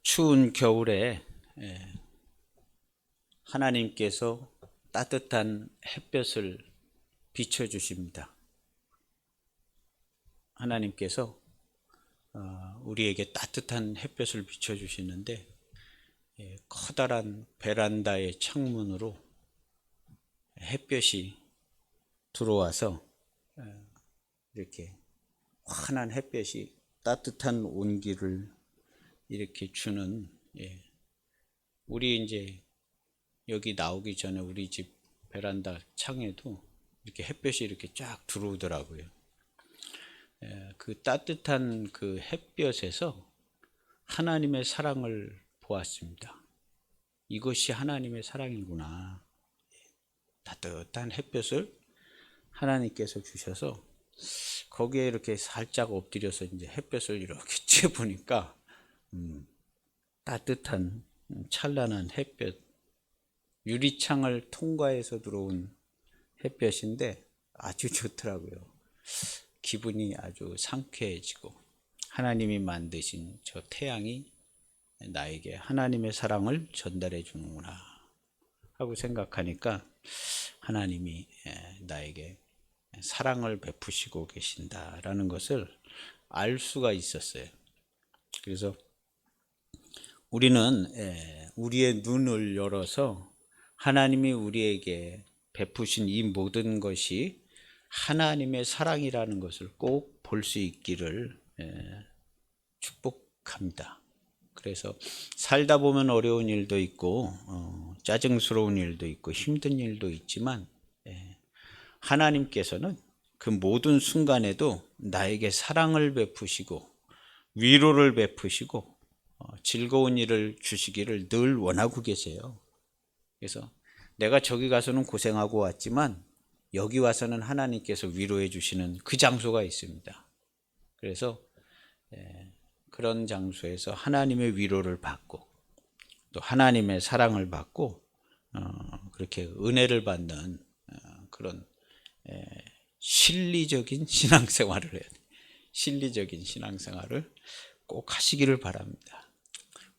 추운 겨울에 하나님께서 따뜻한 햇볕을 비춰주십니다. 하나님께서 우리에게 따뜻한 햇볕을 비춰주시는데 커다란 베란다의 창문으로 햇볕이 들어와서 이렇게 환한 햇볕이 따뜻한 온기를 이렇게 주는, 우리 이제 여기 나오기 전에 우리 집 베란다 창에도 이렇게 햇볕이 이렇게 쫙 들어오더라고요. 그 따뜻한 그 햇볕에서 하나님의 사랑을 보았습니다. 이것이 하나님의 사랑이구나. 따뜻한 햇볕을 하나님께서 주셔서 거기에 이렇게 살짝 엎드려서 이제 햇볕을 이렇게 쬐보니까 따뜻한 찬란한 햇볕, 유리창을 통과해서 들어온 햇볕인데 아주 좋더라고요. 기분이 아주 상쾌해지고, 하나님이 만드신 저 태양이 나에게 하나님의 사랑을 전달해 주는구나 하고 생각하니까 하나님이 나에게 사랑을 베푸시고 계신다라는 것을 알 수가 있었어요. 그래서 우리는 우리의 눈을 열어서 하나님이 우리에게 베푸신 이 모든 것이 하나님의 사랑이라는 것을 꼭 볼 수 있기를 축복합니다. 그래서 살다 보면 어려운 일도 있고 짜증스러운 일도 있고 힘든 일도 있지만 하나님께서는 그 모든 순간에도 나에게 사랑을 베푸시고 위로를 베푸시고 즐거운 일을 주시기를 늘 원하고 계세요. 그래서 내가 저기 가서는 고생하고 왔지만 여기 와서는 하나님께서 위로해 주시는 그 장소가 있습니다. 그래서 그런 장소에서 하나님의 위로를 받고 또 하나님의 사랑을 받고 그렇게 은혜를 받는 그런 실리적인 신앙생활을 해야 돼요. 실리적인 신앙생활을 꼭 하시기를 바랍니다.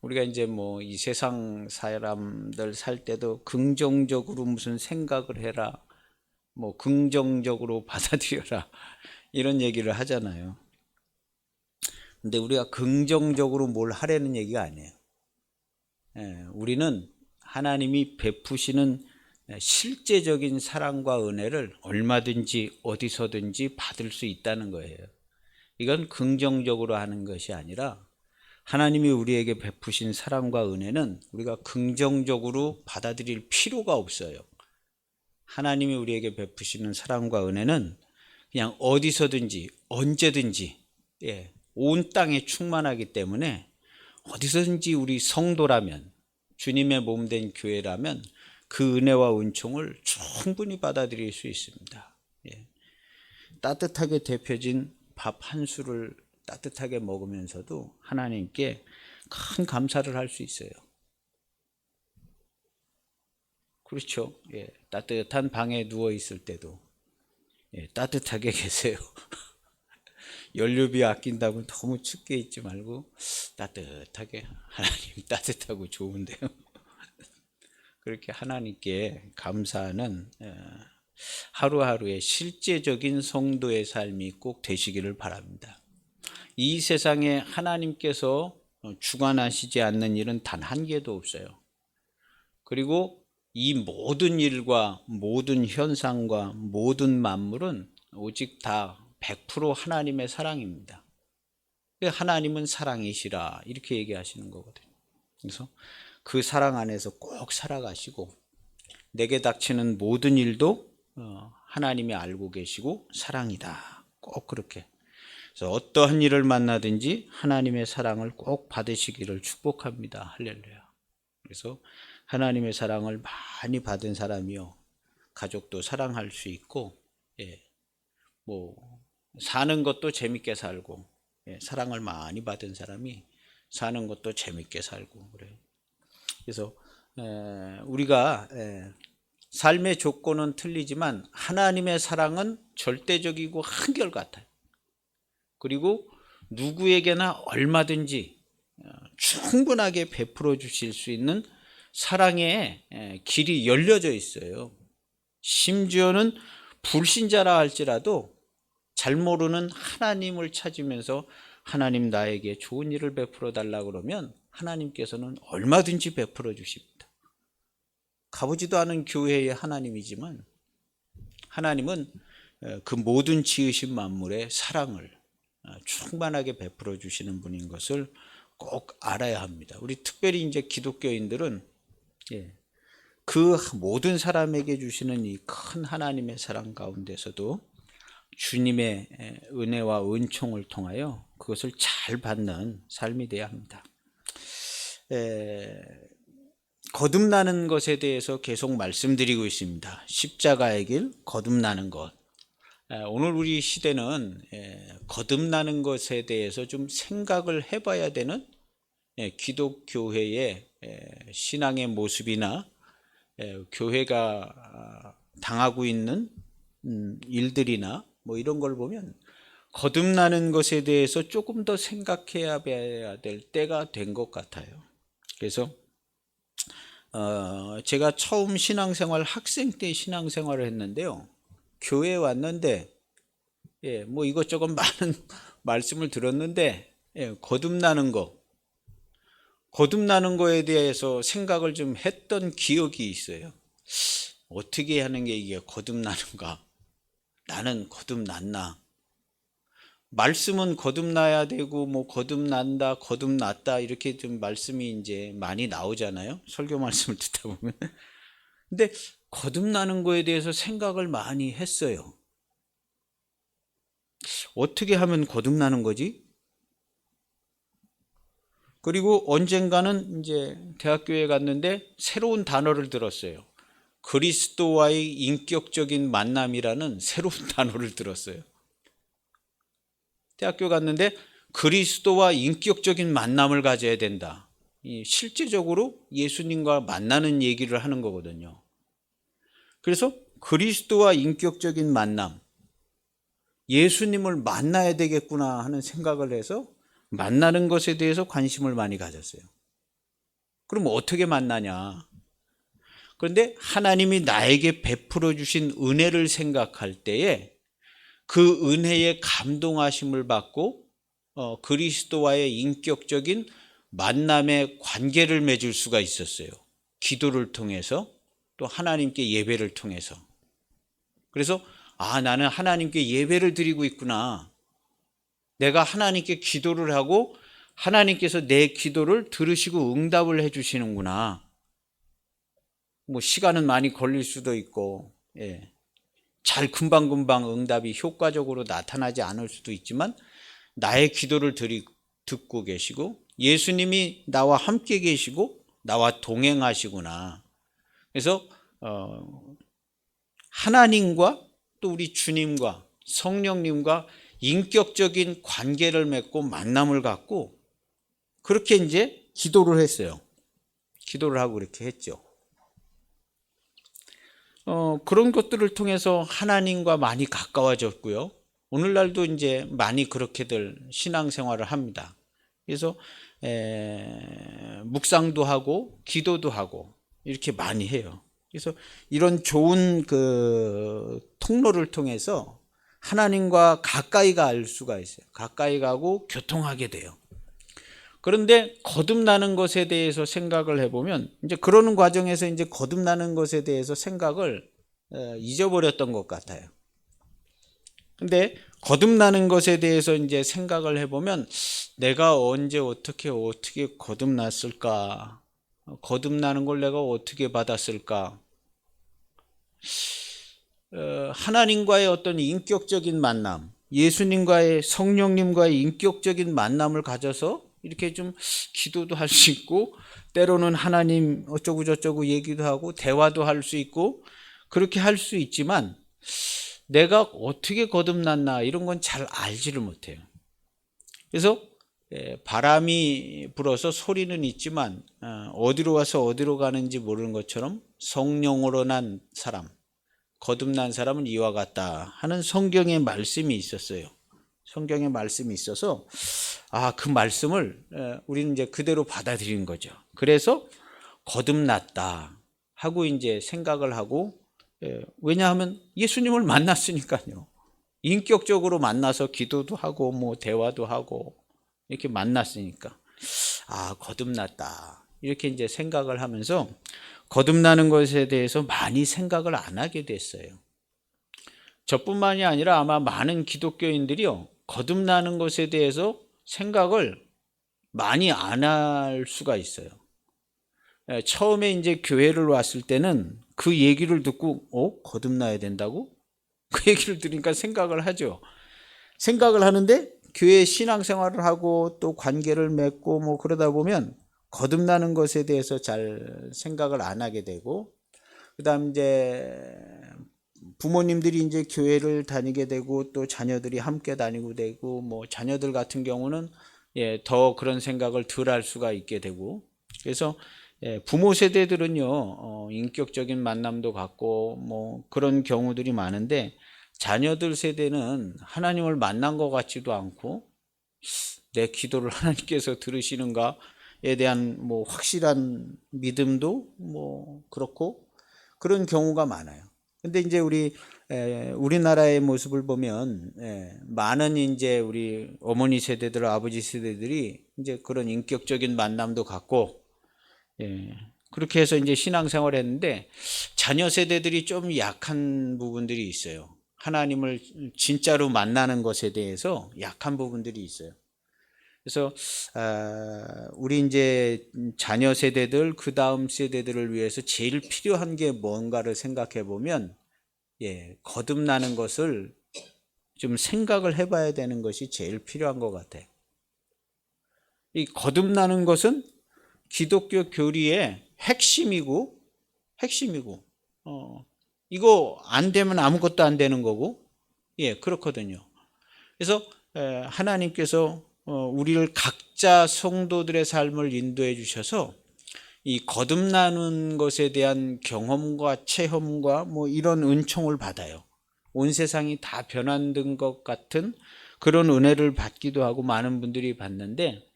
우리가 이제 뭐 이 세상 사람들 살 때도 긍정적으로 무슨 생각을 해라, 뭐 긍정적으로 받아들여라 이런 얘기를 하잖아요. 근데 우리가 긍정적으로 뭘 하라는 얘기가 아니에요. 우리는 하나님이 베푸시는 실제적인 사랑과 은혜를 얼마든지 어디서든지 받을 수 있다는 거예요. 이건 긍정적으로 하는 것이 아니라 하나님이 우리에게 베푸신 사랑과 은혜는 우리가 긍정적으로 받아들일 필요가 없어요. 하나님이 우리에게 베푸시는 사랑과 은혜는 그냥 어디서든지 언제든지 온 땅에 충만하기 때문에 어디서든지 우리 성도라면, 주님의 몸된 교회라면 그 은혜와 은총을 충분히 받아들일 수 있습니다. 따뜻하게 데펴진 밥 한 술을 따뜻하게 먹으면서도 하나님께 큰 감사를 할 수 있어요. 그렇죠. 따뜻한 방에 누워 있을 때도 따뜻하게 계세요. 연료비 아낀다고 너무 춥게 있지 말고 따뜻하게, 하나님 따뜻하고 좋은데요. 그렇게 하나님께 감사하는 하루하루의 실제적인 성도의 삶이 꼭 되시기를 바랍니다. 이 세상에 하나님께서 주관하시지 않는 일은 단 한 개도 없어요. 그리고 이 모든 일과 모든 현상과 모든 만물은 오직 다 100% 하나님의 사랑입니다. 하나님은 사랑이시라 이렇게 얘기하시는 거거든요. 그래서 그 사랑 안에서 꼭 살아가시고 내게 닥치는 모든 일도 하나님이 알고 계시고 사랑이다. 꼭 그렇게. 그래서 어떠한 일을 만나든지 하나님의 사랑을 꼭 받으시기를 축복합니다. 할렐루야. 그래서 하나님의 사랑을 많이 받은 사람이요, 가족도 사랑할 수 있고, 뭐 사는 것도 재밌게 살고, 사랑을 많이 받은 사람이 사는 것도 재밌게 살고 그래요. 그래서 우리가 삶의 조건은 틀리지만 하나님의 사랑은 절대적이고 한결같아요. 그리고 누구에게나 얼마든지 충분하게 베풀어 주실 수 있는 사랑의 길이 열려져 있어요. 심지어는 불신자라 할지라도 잘 모르는 하나님을 찾으면서 하나님 나에게 좋은 일을 베풀어 달라 그러면 하나님께서는 얼마든지 베풀어 주십니다. 가보지도 않은 교회의 하나님이지만 하나님은 그 모든 지으신 만물의 사랑을 충만하게 베풀어 주시는 분인 것을 꼭 알아야 합니다. 우리 특별히 이제 기독교인들은 그 모든 사람에게 주시는 이 큰 하나님의 사랑 가운데서도 주님의 은혜와 은총을 통하여 그것을 잘 받는 삶이 되어야 합니다. 거듭나는 것에 대해서 계속 말씀드리고 있습니다. 십자가의 길, 거듭나는 것. 오늘 우리 시대는 거듭나는 것에 대해서 좀 생각을 해봐야 되는 기독교회의 신앙의 모습이나 교회가 당하고 있는 일들이나 뭐 이런 걸 보면 거듭나는 것에 대해서 조금 더 생각해야 될 때가 된 것 같아요. 그래서 제가 처음 신앙생활 학생 때 신앙생활을 했는데요. 교회에 왔는데 뭐 이것저것 많은 말씀을 들었는데 거듭나는 거에 대해서 생각을 좀 했던 기억이 있어요. 어떻게 하는 게 이게 거듭나는가? 나는 거듭났나? 말씀은 거듭나야 되고 뭐 거듭난다, 거듭났다 이렇게 좀 말씀이 이제 많이 나오잖아요. 설교 말씀을 듣다 보면. 근데 거듭나는 거에 대해서 생각을 많이 했어요. 어떻게 하면 거듭나는 거지? 그리고 언젠가는 이제 대학교에 갔는데 새로운 단어를 들었어요. 그리스도와의 인격적인 만남이라는 새로운 단어를 들었어요. 대학교 갔는데 그리스도와 인격적인 만남을 가져야 된다. 실제적으로 예수님과 만나는 얘기를 하는 거거든요. 그래서 그리스도와 인격적인 만남, 예수님을 만나야 되겠구나 하는 생각을 해서 만나는 것에 대해서 관심을 많이 가졌어요. 그럼 어떻게 만나냐? 그런데 하나님이 나에게 베풀어 주신 은혜를 생각할 때에 그 은혜에 감동하심을 받고 그리스도와의 인격적인 만남의 관계를 맺을 수가 있었어요. 기도를 통해서 또 하나님께 예배를 통해서. 그래서 나는 하나님께 예배를 드리고 있구나. 내가 하나님께 기도를 하고 하나님께서 내 기도를 들으시고 응답을 해 주시는구나. 뭐 시간은 많이 걸릴 수도 있고 잘 금방금방 응답이 효과적으로 나타나지 않을 수도 있지만 나의 기도를 듣고 계시고 예수님이 나와 함께 계시고 나와 동행하시구나. 그래서 하나님과 또 우리 주님과 성령님과 인격적인 관계를 맺고 만남을 갖고 그렇게 이제 기도를 했어요. 기도를 하고 그렇게 했죠. 그런 것들을 통해서 하나님과 많이 가까워졌고요. 오늘날도 이제 많이 그렇게들 신앙생활을 합니다. 그래서 묵상도 하고 기도도 하고 이렇게 많이 해요. 그래서 이런 좋은 그 통로를 통해서 하나님과 가까이 갈 수가 있어요. 가까이 가고 교통하게 돼요. 그런데 거듭나는 것에 대해서 생각을 해보면 이제 그러는 과정에서 이제 거듭나는 것에 대해서 생각을 잊어버렸던 것 같아요. 근데 거듭나는 것에 대해서 이제 생각을 해보면 내가 언제 어떻게 거듭났을까? 거듭나는 걸 내가 어떻게 받았을까? 하나님과의 어떤 인격적인 만남, 예수님과의 성령님과의 인격적인 만남을 가져서 이렇게 좀 기도도 할 수 있고 때로는 하나님 어쩌고 저쩌고 얘기도 하고 대화도 할 수 있고 그렇게 할 수 있지만 내가 어떻게 거듭났나 이런 건 잘 알지를 못해요. 그래서 바람이 불어서 소리는 있지만 어디로 와서 어디로 가는지 모르는 것처럼 성령으로 난 사람, 거듭난 사람은 이와 같다 하는 성경의 말씀이 있었어요. 성경에 말씀이 있어서 그 말씀을 우리는 이제 그대로 받아들인 거죠. 그래서 거듭났다 하고 이제 생각을 하고, 왜냐하면 예수님을 만났으니까요. 인격적으로 만나서 기도도 하고 뭐 대화도 하고 이렇게 만났으니까 거듭났다 이렇게 이제 생각을 하면서 거듭나는 것에 대해서 많이 생각을 안 하게 됐어요. 저뿐만이 아니라 아마 많은 기독교인들이요, 거듭나는 것에 대해서 생각을 많이 안 할 수가 있어요. 처음에 이제 교회를 왔을 때는 그 얘기를 듣고 거듭나야 된다고? 그 얘기를 들으니까 생각을 하죠. 생각을 하는데 교회 신앙생활을 하고 또 관계를 맺고 뭐 그러다 보면 거듭나는 것에 대해서 잘 생각을 안 하게 되고, 그다음 이제 부모님들이 이제 교회를 다니게 되고 또 자녀들이 함께 다니고 되고, 뭐 자녀들 같은 경우는 더 그런 생각을 덜 할 수가 있게 되고, 그래서 부모 세대들은요 인격적인 만남도 갖고 뭐 그런 경우들이 많은데, 자녀들 세대는 하나님을 만난 것 같지도 않고 내 기도를 하나님께서 들으시는가에 대한 뭐 확실한 믿음도 뭐 그렇고 그런 경우가 많아요. 근데 이제 우리나라의 모습을 보면 많은 이제 우리 어머니 세대들, 아버지 세대들이 이제 그런 인격적인 만남도 갖고 그렇게 해서 이제 신앙생활을 했는데, 자녀 세대들이 좀 약한 부분들이 있어요. 하나님을 진짜로 만나는 것에 대해서 약한 부분들이 있어요. 그래서 우리 이제 자녀 세대들, 그 다음 세대들을 위해서 제일 필요한 게 뭔가를 생각해 보면 거듭나는 것을 좀 생각을 해봐야 되는 것이 제일 필요한 것 같아요. 이 거듭나는 것은 기독교 교리의 핵심이고 이거 안 되면 아무것도 안 되는 거고 그렇거든요. 그래서 하나님께서 우리를 각자 성도들의 삶을 인도해 주셔서 이 거듭나는 것에 대한 경험과 체험과 뭐 이런 은총을 받아요. 온 세상이 다 변화된 것 같은 그런 은혜를 받기도 하고 많은 분들이 받는데,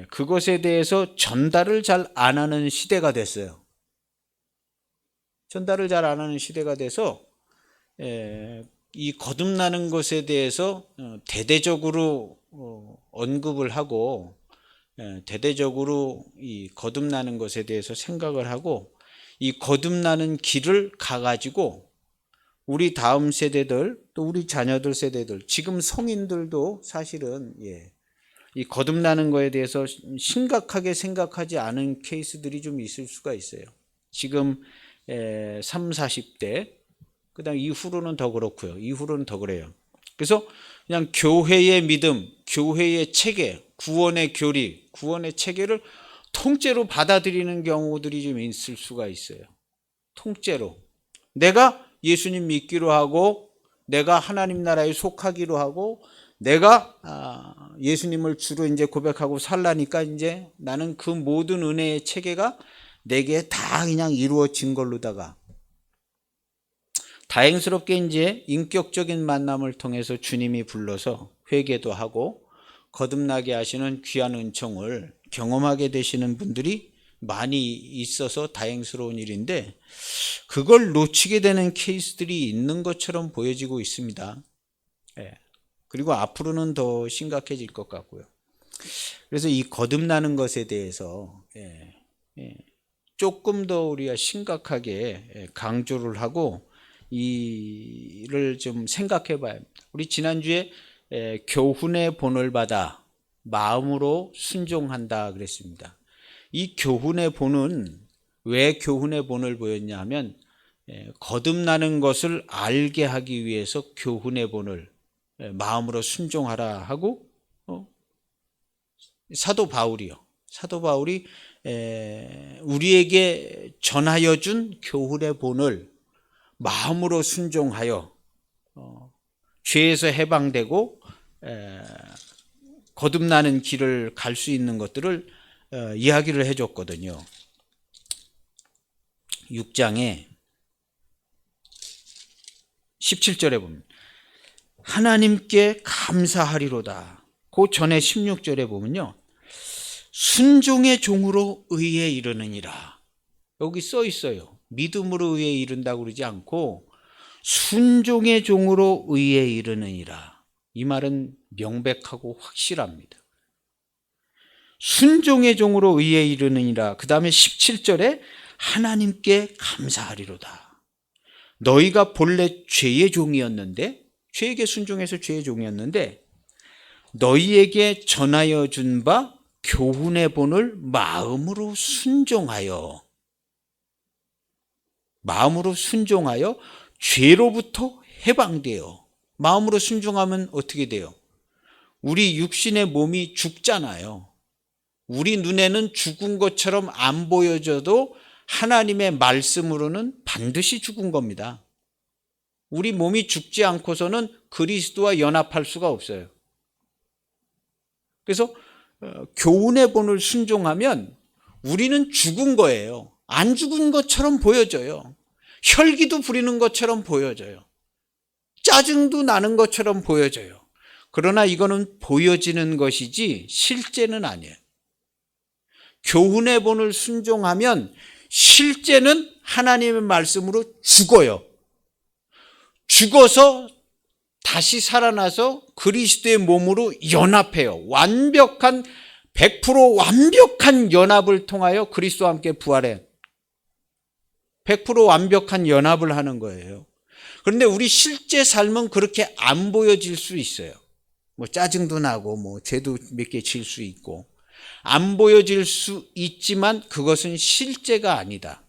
그것에 대해서 전달을 잘 안 하는 시대가 됐어요. 전달을 잘 안 하는 시대가 돼서 이 거듭나는 것에 대해서 대대적으로 언급을 하고 대대적으로 이 거듭나는 것에 대해서 생각을 하고, 이 거듭나는 길을 가가지고 우리 다음 세대들 또 우리 자녀들 세대들, 지금 성인들도 사실은 이 거듭나는 거에 대해서 심각하게 생각하지 않은 케이스들이 좀 있을 수가 있어요. 지금 30, 40대 그 다음 이후로는 더 그렇고요. 이후로는 더 그래요. 그래서 그냥 교회의 믿음, 교회의 체계, 구원의 교리, 구원의 체계를 통째로 받아들이는 경우들이 좀 있을 수가 있어요. 통째로. 내가 예수님 믿기로 하고, 내가 하나님 나라에 속하기로 하고, 내가 예수님을 주로 이제 고백하고 살라니까 이제 나는 그 모든 은혜의 체계가 내게 다 그냥 이루어진 걸로다가, 다행스럽게 이제 인격적인 만남을 통해서 주님이 불러서 회개도 하고 거듭나게 하시는 귀한 은총을 경험하게 되시는 분들이 많이 있어서 다행스러운 일인데, 그걸 놓치게 되는 케이스들이 있는 것처럼 보여지고 있습니다. 그리고 앞으로는 더 심각해질 것 같고요. 그래서 이 거듭나는 것에 대해서 조금 더 우리가 심각하게 강조를 하고 이를 좀 생각해 봐야 합니다. 우리 지난주에 교훈의 본을 받아 마음으로 순종한다 그랬습니다. 이 교훈의 본은 왜 교훈의 본을 보였냐 하면, 거듭나는 것을 알게 하기 위해서 교훈의 본을 마음으로 순종하라 하고, 사도 바울이 우리에게 전하여 준 교훈의 본을 마음으로 순종하여 죄에서 해방되고 거듭나는 길을 갈 수 있는 것들을 이야기를 해줬거든요. 6장에 17절에 보면 하나님께 감사하리로다. 그 전에 16절에 보면요, 순종의 종으로 의에 이르느니라. 여기 써 있어요. 믿음으로 의에 이른다고 그러지 않고 순종의 종으로 의에 이르느니라. 이 말은 명백하고 확실합니다. 순종의 종으로 의에 이르느니라. 그 다음에 17절에 하나님께 감사하리로다. 너희가 본래 죄의 종이었는데, 죄에게 순종해서 죄의 종이었는데 너희에게 전하여 준 바 교훈의 본을 마음으로 순종하여 죄로부터 해방되어. 마음으로 순종하면 어떻게 돼요? 우리 육신의 몸이 죽잖아요. 우리 눈에는 죽은 것처럼 안 보여져도 하나님의 말씀으로는 반드시 죽은 겁니다. 우리 몸이 죽지 않고서는 그리스도와 연합할 수가 없어요. 그래서 교훈의 본을 순종하면 우리는 죽은 거예요. 안 죽은 것처럼 보여져요. 혈기도 부리는 것처럼 보여져요. 짜증도 나는 것처럼 보여져요. 그러나 이거는 보여지는 것이지 실제는 아니에요. 교훈의 본을 순종하면 실제는 하나님의 말씀으로 죽어요. 죽어서 다시 살아나서 그리스도의 몸으로 연합해요. 완벽한 100% 완벽한 연합을 통하여 그리스도와 함께 부활해. 100% 완벽한 연합을 하는 거예요. 그런데 우리 실제 삶은 그렇게 안 보여질 수 있어요. 뭐 짜증도 나고 뭐 죄도 몇 개 질 수 있고 안 보여질 수 있지만 그것은 실제가 아니다.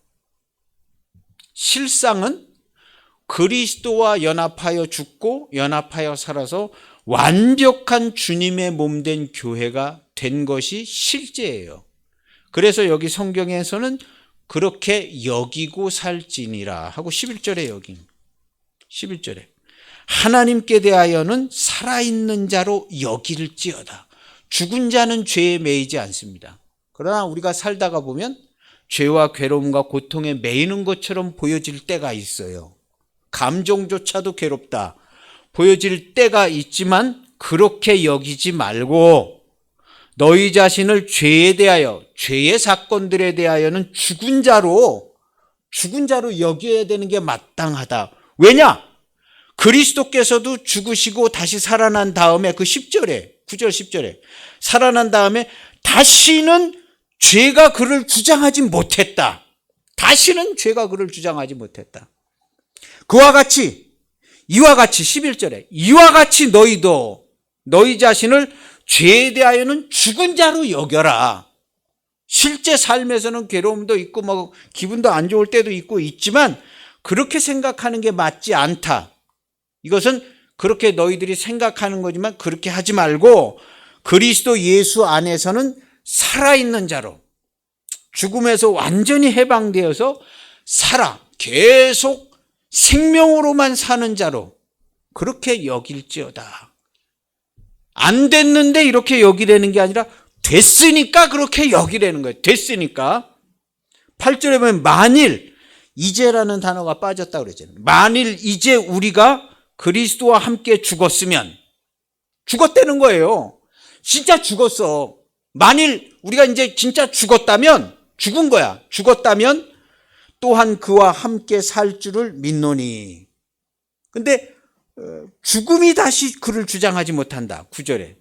실상은 그리스도와 연합하여 죽고 연합하여 살아서 완벽한 주님의 몸된 교회가 된 것이 실제예요. 그래서 여기 성경에서는 그렇게 여기고 살지니라 하고 11절에 여긴 11절에 하나님께 대하여는 살아있는 자로 여길지어다. 죽은 자는 죄에 매이지 않습니다. 그러나 우리가 살다가 보면 죄와 괴로움과 고통에 매이는 것처럼 보여질 때가 있어요. 감정조차도 괴롭다 보여질 때가 있지만 그렇게 여기지 말고 너희 자신을 죄에 대하여, 죄의 사건들에 대하여는 죽은 자로 여겨야 되는 게 마땅하다. 왜냐? 그리스도께서도 죽으시고 다시 살아난 다음에 그 10절에 9절 10절에 살아난 다음에 다시는 죄가 그를 주장하지 못했다. 다시는 죄가 그를 주장하지 못했다. 그와 같이 이와 같이 11절에 이와 같이 너희도 너희 자신을 죄에 대하여는 죽은 자로 여겨라. 실제 삶에서는 괴로움도 있고 뭐 기분도 안 좋을 때도 있고 있지만 그렇게 생각하는 게 맞지 않다. 이것은 그렇게 너희들이 생각하는 거지만 그렇게 하지 말고 그리스도 예수 안에서는 살아있는 자로 죽음에서 완전히 해방되어서 계속 생명으로만 사는 자로 그렇게 여길지어다. 안 됐는데 이렇게 여기라는 게 아니라 됐으니까 그렇게 여기라는 거예요. 됐으니까. 8절에 보면 만일 이제라는 단어가 빠졌다고 그러잖아요. 만일 이제 우리가 그리스도와 함께 죽었으면 죽었다는 거예요. 진짜 죽었어. 만일 우리가 이제 진짜 죽었다면 죽은 거야. 죽었다면 또한 그와 함께 살 줄을 믿노니. 근데 죽음이 다시 그를 주장하지 못한다. 9절에.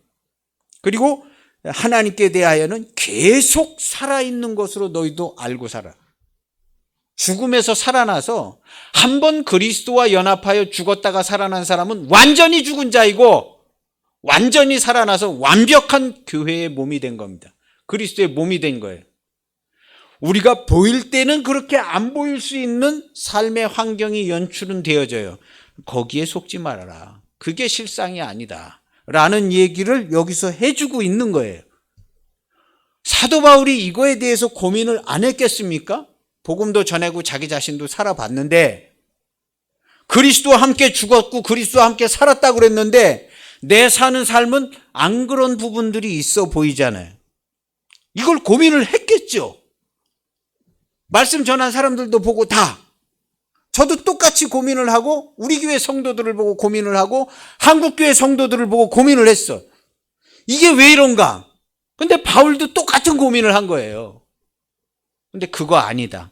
그리고 하나님께 대하여는 계속 살아있는 것으로 너희도 알고 살아. 죽음에서 살아나서 한 번 그리스도와 연합하여 죽었다가 살아난 사람은 완전히 죽은 자이고 완전히 살아나서 완벽한 교회의 몸이 된 겁니다. 그리스도의 몸이 된 거예요. 우리가 보일 때는 그렇게 안 보일 수 있는 삶의 환경이 연출은 되어져요. 거기에 속지 말아라. 그게 실상이 아니다. 라는 얘기를 여기서 해주고 있는 거예요. 사도 바울이 이거에 대해서 고민을 안 했겠습니까? 복음도 전하고 자기 자신도 살아봤는데 그리스도와 함께 죽었고 그리스도와 함께 살았다고 그랬는데 내 사는 삶은 안 그런 부분들이 있어 보이잖아요. 이걸 고민을 했겠죠. 말씀 전한 사람들도 보고 다 저도 똑같이 고민을 하고 우리 교회 성도들을 보고 고민을 하고 한국교회 성도들을 보고 고민을 했어. 이게 왜 이런가? 근데 바울도 똑같은 고민을 한 거예요. 근데 그거 아니다.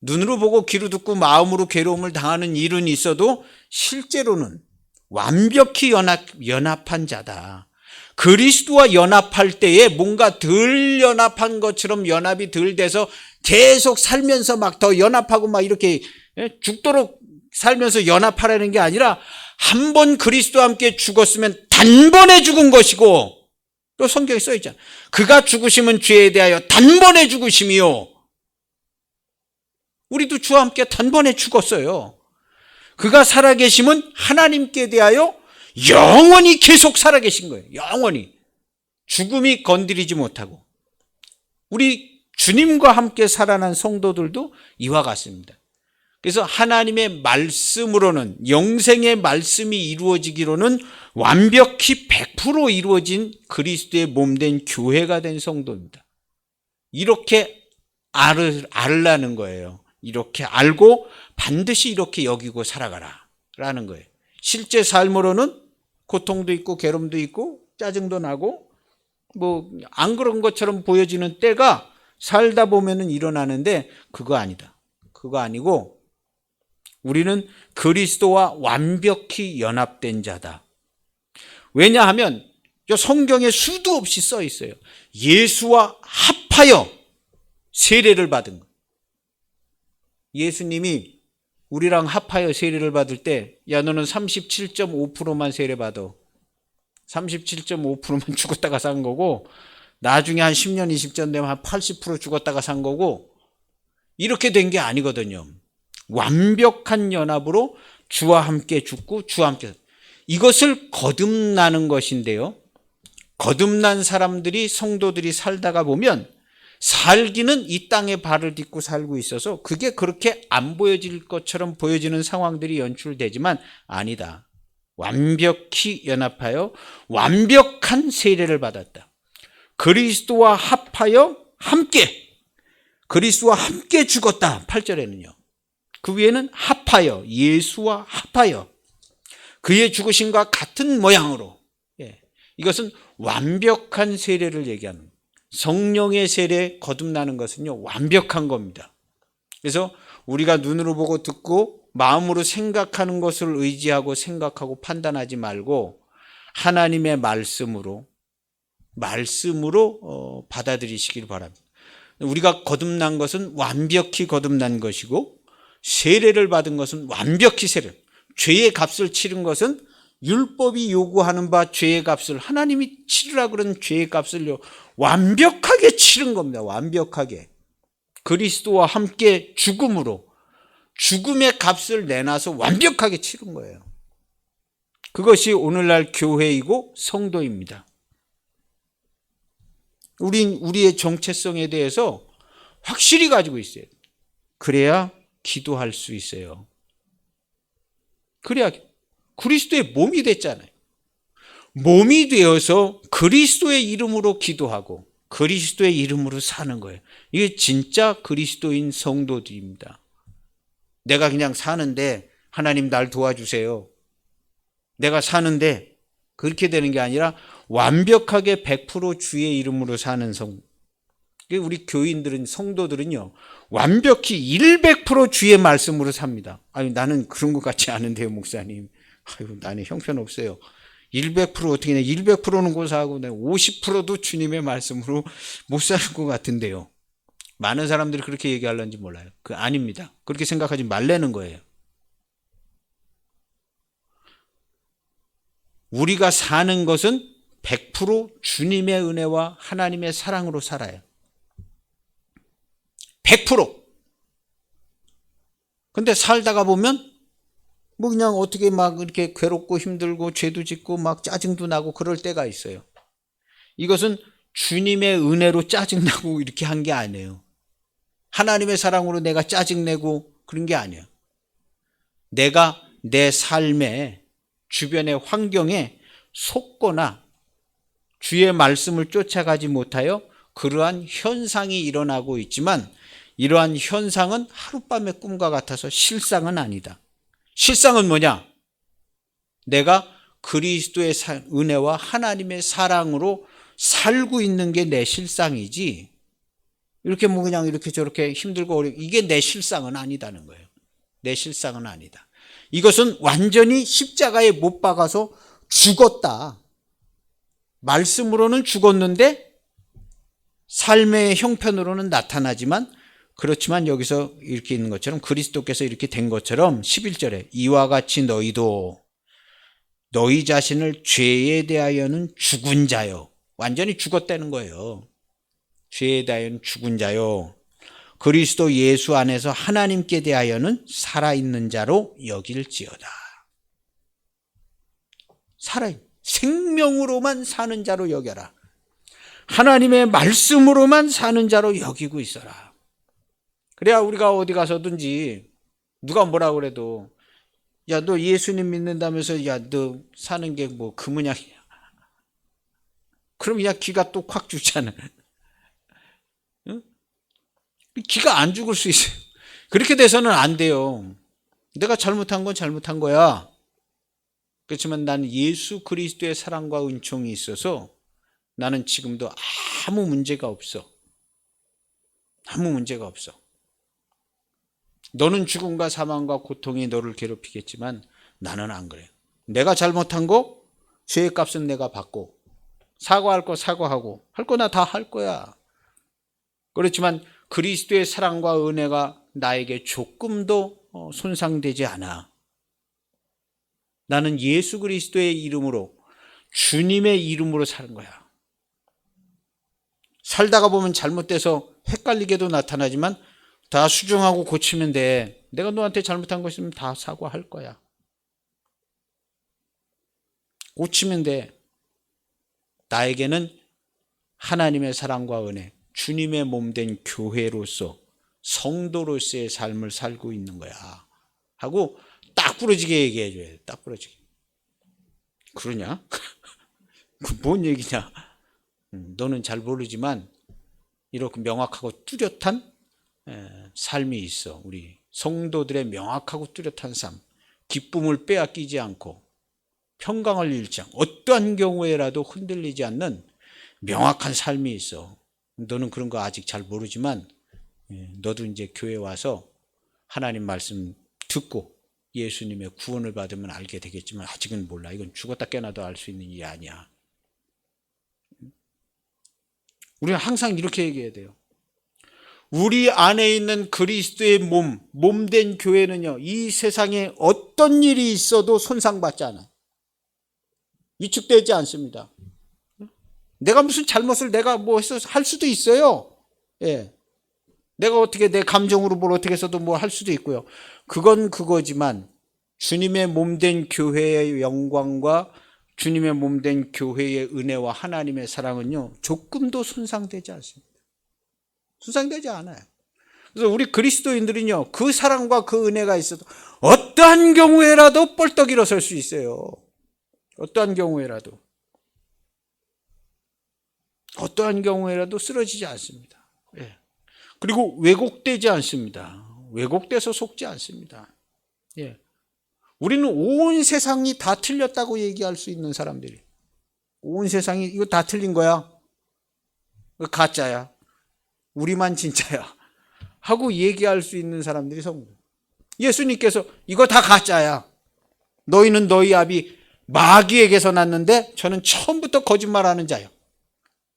눈으로 보고 귀로 듣고 마음으로 괴로움을 당하는 일은 있어도 실제로는 완벽히 연합한 자다. 그리스도와 연합할 때에 뭔가 덜 연합한 것처럼 연합이 덜 돼서 계속 살면서 막 더 연합하고 막 이렇게 죽도록 살면서 연합하라는 게 아니라 한 번 그리스도와 함께 죽었으면 단번에 죽은 것이고, 또 성경에 써 있잖아. 그가 죽으심은 죄에 대하여 단번에 죽으심이요. 우리도 주와 함께 단번에 죽었어요. 그가 살아계심은 하나님께 대하여 영원히 계속 살아계신 거예요. 영원히. 죽음이 건드리지 못하고. 우리 주님과 함께 살아난 성도들도 이와 같습니다. 그래서 하나님의 말씀으로는, 영생의 말씀이 이루어지기로는 완벽히 100% 이루어진 그리스도의 몸된 교회가 된 성도입니다. 이렇게 알으라는 거예요. 이렇게 알고 반드시 이렇게 여기고 살아가라 라는 거예요. 실제 삶으로는 고통도 있고 괴로움도 있고 짜증도 나고 뭐 안 그런 것처럼 보여지는 때가 살다 보면은 일어나는데, 그거 아니다. 그거 아니고 우리는 그리스도와 완벽히 연합된 자다. 왜냐하면 성경에 수도 없이 써 있어요. 예수와 합하여 세례를 받은 것. 예수님이 우리랑 합하여 세례를 받을 때, 야, 너는 37.5%만 세례 받아. 37.5%만 죽었다가 산 거고, 나중에 한 10년, 20년 되면 한 80% 죽었다가 산 거고, 이렇게 된 게 아니거든요. 완벽한 연합으로 주와 함께 죽고 주와 함께, 이것을 거듭나는 것인데요. 거듭난 사람들이, 성도들이 살다가 보면 살기는 이 땅에 발을 딛고 살고 있어서 그게 그렇게 안 보여질 것처럼 보여지는 상황들이 연출되지만 아니다. 완벽히 연합하여 완벽한 세례를 받았다. 그리스도와 합하여 함께, 그리스도와 함께 죽었다. 8절에는요. 그 위에는 합하여, 예수와 합하여 그의 죽으심과 같은 모양으로. 이것은 완벽한 세례를 얘기하는 거예요. 성령의 세례 거듭나는 것은요, 완벽한 겁니다. 그래서 우리가 눈으로 보고 듣고 마음으로 생각하는 것을 의지하고 생각하고 판단하지 말고 하나님의 말씀으로 받아들이시길 바랍니다. 우리가 거듭난 것은 완벽히 거듭난 것이고, 세례를 받은 것은 완벽히 죄의 값을 치른 것은 율법이 요구하는 바 죄의 값을, 하나님이 치르라 그런 죄의 값을요 완벽하게 치른 겁니다. 완벽하게. 그리스도와 함께 죽음으로 죽음의 값을 내놔서 완벽하게 치른 거예요. 그것이 오늘날 교회이고 성도입니다. 우리의 정체성에 대해서 확실히 가지고 있어요. 그래야 기도할 수 있어요. 그래야 그리스도의 몸이 됐잖아요. 몸이 되어서 그리스도의 이름으로 기도하고 그리스도의 이름으로 사는 거예요. 이게 진짜 그리스도인 성도들입니다. 내가 그냥 사는데 하나님 날 도와주세요. 내가 사는데 그렇게 되는 게 아니라 완벽하게 100% 주의 이름으로 사는 우리 교인들은, 성도들은요, 완벽히 100% 주의 말씀으로 삽니다. 아니, 나는 그런 것 같지 않은데요, 목사님. 아이고, 나는 형편없어요. 100% 어떻게 내? 100%는 고사하고 50%도 주님의 말씀으로 못 사는 것 같은데요. 많은 사람들이 그렇게 얘기하려는지 몰라요. 그 아닙니다. 그렇게 생각하지 말라는 거예요. 우리가 사는 것은 100% 주님의 은혜와 하나님의 사랑으로 살아요. 100%. 근데 살다가 보면 뭐 그냥 어떻게 막 이렇게 괴롭고 힘들고 죄도 짓고 막 짜증도 나고 그럴 때가 있어요. 이것은 주님의 은혜로 짜증나고 이렇게 한 게 아니에요. 하나님의 사랑으로 내가 짜증내고 그런 게 아니에요. 내가 내 삶에, 주변의 환경에 속거나 주의 말씀을 쫓아가지 못하여 그러한 현상이 일어나고 있지만, 이러한 현상은 하룻밤의 꿈과 같아서 실상은 아니다. 실상은 뭐냐? 내가 그리스도의 은혜와 하나님의 사랑으로 살고 있는 게 내 실상이지, 이렇게 뭐 그냥 이렇게 저렇게 힘들고 어렵고 이게 내 실상은 아니다는 거예요. 내 실상은 아니다. 이것은 완전히 십자가에 못 박아서 죽었다. 말씀으로는 죽었는데 삶의 형편으로는 나타나지만, 그렇지만 여기서 이렇게 있는 것처럼 그리스도께서 이렇게 된 것처럼 11절에 이와 같이 너희도 너희 자신을 죄에 대하여는 죽은 자요. 완전히 죽었다는 거예요. 죄에 대하여는 죽은 자요. 그리스도 예수 안에서 하나님께 대하여는 살아있는 자로 여길지어다. 생명으로만 사는 자로 여겨라. 하나님의 말씀으로만 사는 자로 여기고 있어라. 그래야 우리가 어디 가서든지 누가 뭐라 그래도 야, 너 예수님 믿는다면서 야, 너 사는 게 뭐 그 모양이야. 그럼 야, 기가 또 확 죽잖아. 응? 기가 안 죽을 수 있어요. 그렇게 돼서는 안 돼요. 내가 잘못한 건 잘못한 거야. 그렇지만 나는 예수 그리스도의 사랑과 은총이 있어서 나는 지금도 아무 문제가 없어. 아무 문제가 없어. 너는 죽음과 사망과 고통이 너를 괴롭히겠지만 나는 안 그래요. 내가 잘못한 거 죄의 값은 내가 받고, 사과할 거 사과하고, 할 거 나 다 할 거야. 그렇지만 그리스도의 사랑과 은혜가 나에게 조금도 손상되지 않아. 나는 예수 그리스도의 이름으로, 주님의 이름으로 사는 거야. 살다가 보면 잘못돼서 헷갈리게도 나타나지만 다 수정하고 고치면 돼. 내가 너한테 잘못한 거 있으면 다 사과할 거야. 고치면 돼. 나에게는 하나님의 사랑과 은혜, 주님의 몸된 교회로서, 성도로서의 삶을 살고 있는 거야 하고 딱 부러지게 얘기해 줘야 돼. 딱 부러지게. 그러냐? 뭔 얘기냐? 너는 잘 모르지만 이렇게 명확하고 뚜렷한 삶이 있어. 우리 성도들의 명확하고 뚜렷한 삶, 기쁨을 빼앗기지 않고 평강을 잃지 않고 어떠한 경우에라도 흔들리지 않는 명확한 삶이 있어. 너는 그런 거 아직 잘 모르지만 너도 이제 교회 와서 하나님 말씀 듣고 예수님의 구원을 받으면 알게 되겠지만 아직은 몰라. 이건 죽었다 깨어나도 알 수 있는 일이 아니야. 우리는 항상 이렇게 얘기해야 돼요. 우리 안에 있는 그리스도의 몸된 교회는요, 이 세상에 어떤 일이 있어도 손상받지 않아요. 위축되지 않습니다. 내가 무슨 잘못을 내가 뭐 해서 할 수도 있어요. 예. 내가 어떻게 내 감정으로 뭘 어떻게 해서도 뭐 할 수도 있고요. 그건 그거지만 주님의 몸된 교회의 영광과 주님의 몸된 교회의 은혜와 하나님의 사랑은요, 조금도 손상되지 않습니다. 손상되지 않아요. 그래서 우리 그리스도인들은요, 그 사랑과 그 은혜가 있어도 어떠한 경우에라도 뻘떡 일어설 수 있어요. 어떠한 경우에라도. 어떠한 경우에라도 쓰러지지 않습니다. 예. 그리고 왜곡되지 않습니다. 왜곡돼서 속지 않습니다. 예. 우리는 온 세상이 다 틀렸다고 얘기할 수 있는 사람들이. 온 세상이 이거 다 틀린 거야. 가짜야. 우리만 진짜야. 하고 얘기할 수 있는 사람들이 성도. 예수님께서 이거 다 가짜야. 너희는 너희 아비 마귀에게서 났는데 저는 처음부터 거짓말하는 자요.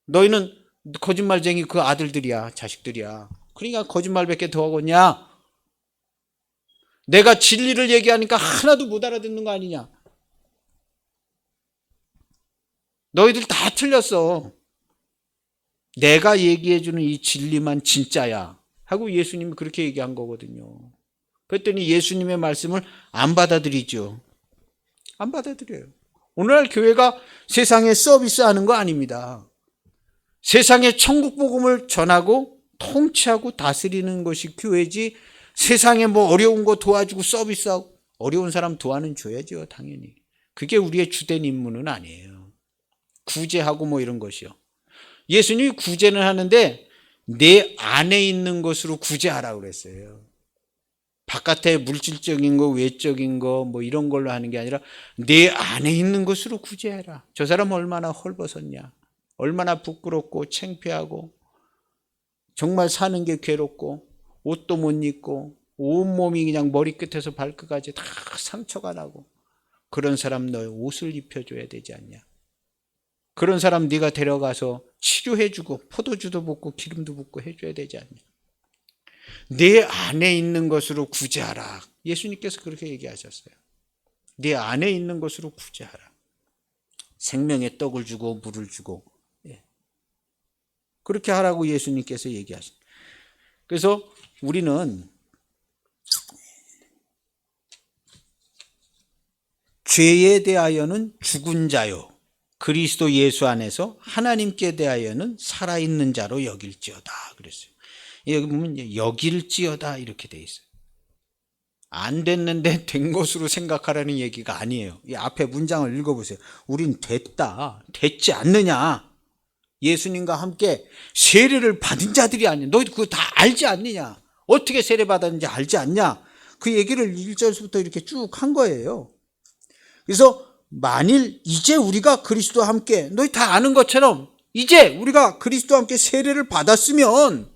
너희는 거짓말쟁이 그 아들들이야, 자식들이야. 그러니까 거짓말밖에 더 하겠냐? 내가 진리를 얘기하니까 하나도 못 알아듣는 거 아니냐? 너희들 다 틀렸어. 내가 얘기해주는 이 진리만 진짜야 하고 예수님이 그렇게 얘기한 거거든요. 그랬더니 예수님의 말씀을 안 받아들이죠. 안 받아들여요. 오늘날 교회가 세상에 서비스하는 거 아닙니다. 세상에 천국 복음을 전하고 통치하고 다스리는 것이 교회지, 세상에 뭐 어려운 거 도와주고 서비스하고, 어려운 사람 도와는 줘야죠, 당연히. 그게 우리의 주된 임무는 아니에요. 구제하고 뭐 이런 것이요. 예수님이 구제는 하는데 내 안에 있는 것으로 구제하라고 그랬어요. 바깥에 물질적인 거, 외적인 거, 뭐 이런 걸로 하는 게 아니라 내 안에 있는 것으로 구제해라. 저 사람 얼마나 헐벗었냐. 얼마나 부끄럽고 창피하고 정말 사는 게 괴롭고 옷도 못 입고 온몸이 그냥 머리끝에서 발끝까지 다 상처가 나고 그런 사람 너 옷을 입혀줘야 되지 않냐. 그런 사람 네가 데려가서 치료해주고 포도주도 붓고 기름도 붓고 해줘야 되지 않냐. 내 안에 있는 것으로 구제하라. 예수님께서 그렇게 얘기하셨어요. 내 안에 있는 것으로 구제하라. 생명의 떡을 주고 물을 주고 그렇게 하라고 예수님께서 얘기하십니다. 그래서 우리는 죄에 대하여는 죽은 자요 그리스도 예수 안에서 하나님께 대하여는 살아있는 자로 여길지어다 그랬어요. 여기 보면 여길지어다 이렇게 돼 있어요. 안 됐는데 된 것으로 생각하라는 얘기가 아니에요. 이 앞에 문장을 읽어보세요. 우린 됐다, 됐지 않느냐. 예수님과 함께 세례를 받은 자들이 아니야. 너 그거 다 알지 않느냐. 어떻게 세례 받았는지 알지 않냐. 그 얘기를 1절부터 이렇게 쭉 한 거예요. 그래서 만일 이제 우리가 그리스도와 함께 너희 다 아는 것처럼 이제 우리가 그리스도와 함께 세례를 받았으면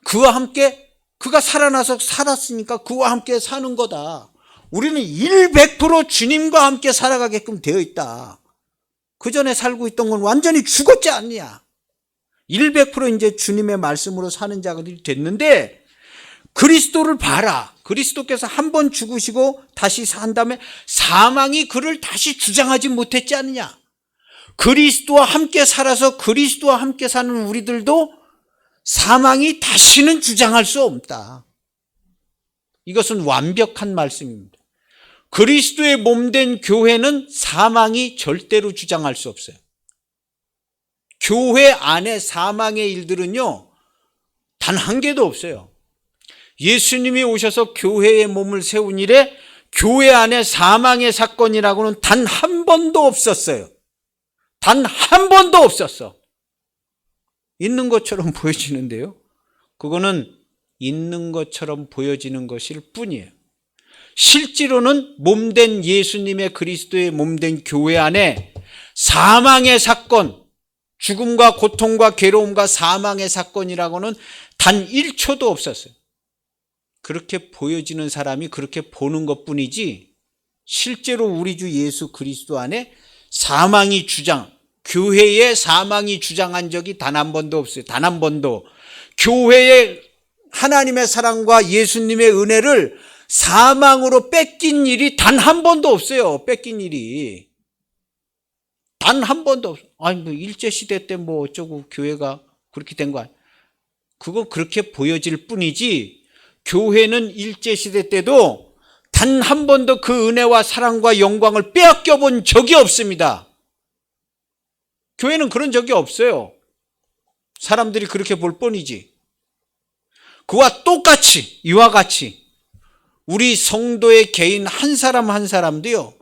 그와 함께 그가 살아나서 살았으니까 그와 함께 사는 거다. 우리는 100% 주님과 함께 살아가게끔 되어 있다. 그 전에 살고 있던 건 완전히 죽었지 않느냐. 100% 이제 주님의 말씀으로 사는 자들이 됐는데 그리스도를 봐라. 그리스도께서 한 번 죽으시고 다시 산 다음에 사망이 그를 다시 주장하지 못했지 않느냐. 그리스도와 함께 살아서 그리스도와 함께 사는 우리들도 사망이 다시는 주장할 수 없다. 이것은 완벽한 말씀입니다. 그리스도의 몸된 교회는 사망이 절대로 주장할 수 없어요. 교회 안에 사망의 일들은요, 단 한 개도 없어요. 예수님이 오셔서 교회의 몸을 세운 이래 교회 안에 사망의 사건이라고는 단 한 번도 없었어요. 단 한 번도 없었어. 있는 것처럼 보여지는데요. 그거는 있는 것처럼 보여지는 것일 뿐이에요. 실제로는 몸된 예수님의 그리스도의 몸된 교회 안에 사망의 사건, 죽음과 고통과 괴로움과 사망의 사건이라고는 단 1초도 없었어요. 그렇게 보여지는 사람이 그렇게 보는 것뿐이지 실제로 우리 주 예수 그리스도 안에 사망이 주장, 교회에 사망이 주장한 적이 단 한 번도 없어요. 단 한 번도. 교회에 하나님의 사랑과 예수님의 은혜를 사망으로 뺏긴 일이 단 한 번도 없어요. 뺏긴 일이. 단 한 번도 없어요. 아니, 뭐, 일제시대 때 뭐 어쩌고 교회가 그렇게 된 거 아니에요. 그거 그렇게 보여질 뿐이지, 교회는 일제시대 때도 단 한 번도 그 은혜와 사랑과 영광을 빼앗겨 본 적이 없습니다. 교회는 그런 적이 없어요. 사람들이 그렇게 볼 뿐이지. 그와 똑같이, 이와 같이 우리 성도의 개인 한 사람 한 사람도요,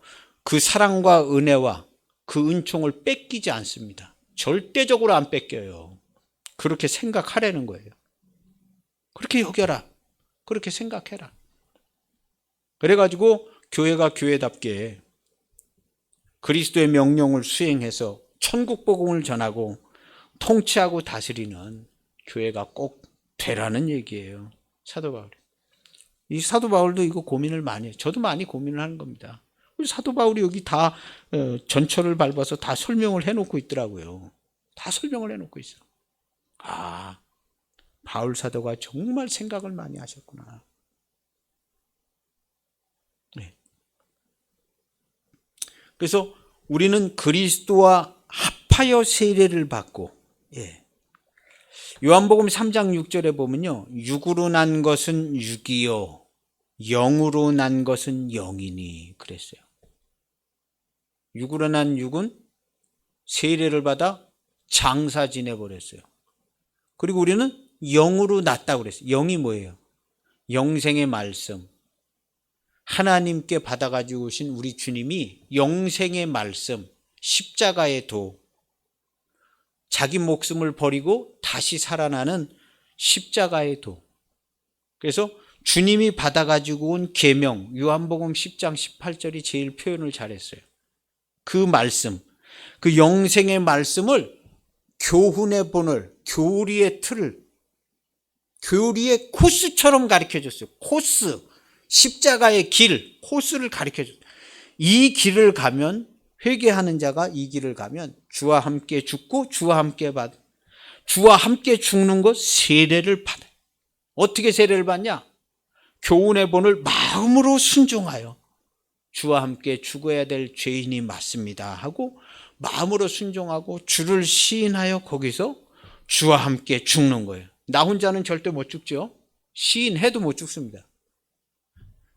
그 사랑과 은혜와 그 은총을 뺏기지 않습니다. 절대적으로 안 뺏겨요. 그렇게 생각하라는 거예요. 그렇게 여겨라. 그렇게 생각해라. 그래가지고 교회가 교회답게 그리스도의 명령을 수행해서 천국 복음을 전하고 통치하고 다스리는 교회가 꼭 되라는 얘기예요. 사도 바울이. 이 사도 바울도 이거 고민을 많이 해요. 저도 많이 고민을 하는 겁니다. 사도 바울이 여기 다 전철을 밟아서 다 설명을 해놓고 있더라고요. 다 설명을 해놓고 있어. 아, 바울 사도가 정말 생각을 많이 하셨구나. 네. 그래서 우리는 그리스도와 합하여 세례를 받고, 요한복음 3장 6절에 보면요, 육으로 난 것은 육이요 영으로 난 것은 영이니 그랬어요. 육으로 난 육은 세례를 받아 장사 지내버렸어요. 그리고 우리는 영으로 났다고 그랬어요. 영이 뭐예요? 영생의 말씀. 하나님께 받아가지고 오신 우리 주님이 영생의 말씀, 십자가의 도, 자기 목숨을 버리고 다시 살아나는 십자가의 도. 그래서 주님이 받아가지고 온 계명, 요한복음 10장 18절이 제일 표현을 잘했어요. 그 말씀, 그 영생의 말씀을 교훈의 본을, 교리의 틀을, 교리의 코스처럼 가르쳐줬어요. 코스, 십자가의 길, 코스를 가르쳐줬어요. 이 길을 가면, 회개하는 자가 이 길을 가면 주와 함께 죽고 주와 함께 주와 함께 죽는 것 세례를 받아요. 어떻게 세례를 받냐? 교훈의 본을 마음으로 순종하여 주와 함께 죽어야 될 죄인이 맞습니다 하고 마음으로 순종하고 주를 시인하여 거기서 주와 함께 죽는 거예요. 나 혼자는 절대 못 죽죠. 시인해도 못 죽습니다.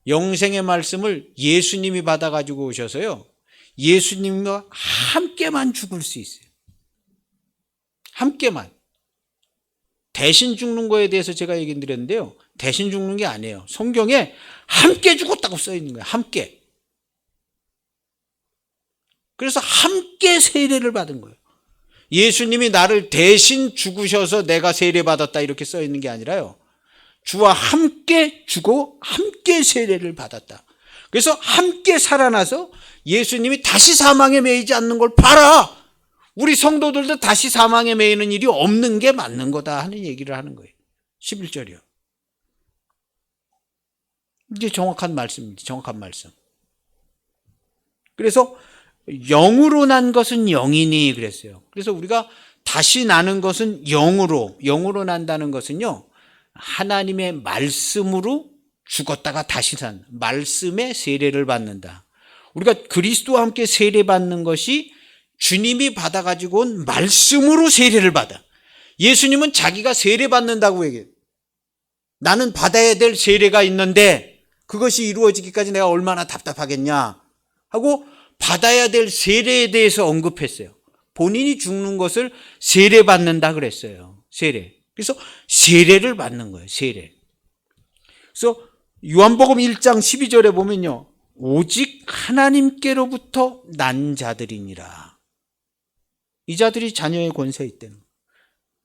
영생의 말씀을 예수님이 받아가지고 오셔서요, 예수님과 함께만 죽을 수 있어요. 함께만. 대신 죽는 거에 대해서 제가 얘기 드렸는데요, 대신 죽는 게 아니에요. 성경에 함께 죽었다고 써 있는 거예요. 함께. 그래서 함께 세례를 받은 거예요. 예수님이 나를 대신 죽으셔서 내가 세례받았다 이렇게 써 있는 게 아니라요, 주와 함께 죽어 함께 세례를 받았다. 그래서 함께 살아나서 예수님이 다시 사망에 매이지 않는 걸 봐라. 우리 성도들도 다시 사망에 매이는 일이 없는 게 맞는 거다 하는 얘기를 하는 거예요. 11절이요. 이게 정확한 말씀입니다. 정확한 말씀. 그래서 영으로 난 것은 영이니 그랬어요. 그래서 우리가 다시 나는 것은 영으로 난다는 것은요, 하나님의 말씀으로 죽었다가 다시 산, 말씀의 세례를 받는다. 우리가 그리스도와 함께 세례받는 것이 주님이 받아가지고 온 말씀으로 세례를 받아. 예수님은 자기가 세례받는다고 얘기해요. 나는 받아야 될 세례가 있는데 그것이 이루어지기까지 내가 얼마나 답답하겠냐 하고 받아야 될 세례에 대해서 언급했어요. 본인이 죽는 것을 세례받는다 그랬어요. 세례. 그래서 세례를 받는 거예요. 세례. 그래서 요한복음 1장 12절에 보면요, 오직 하나님께로부터 난 자들이니라. 이 자들이 자녀의 권세에 있다는 거예요.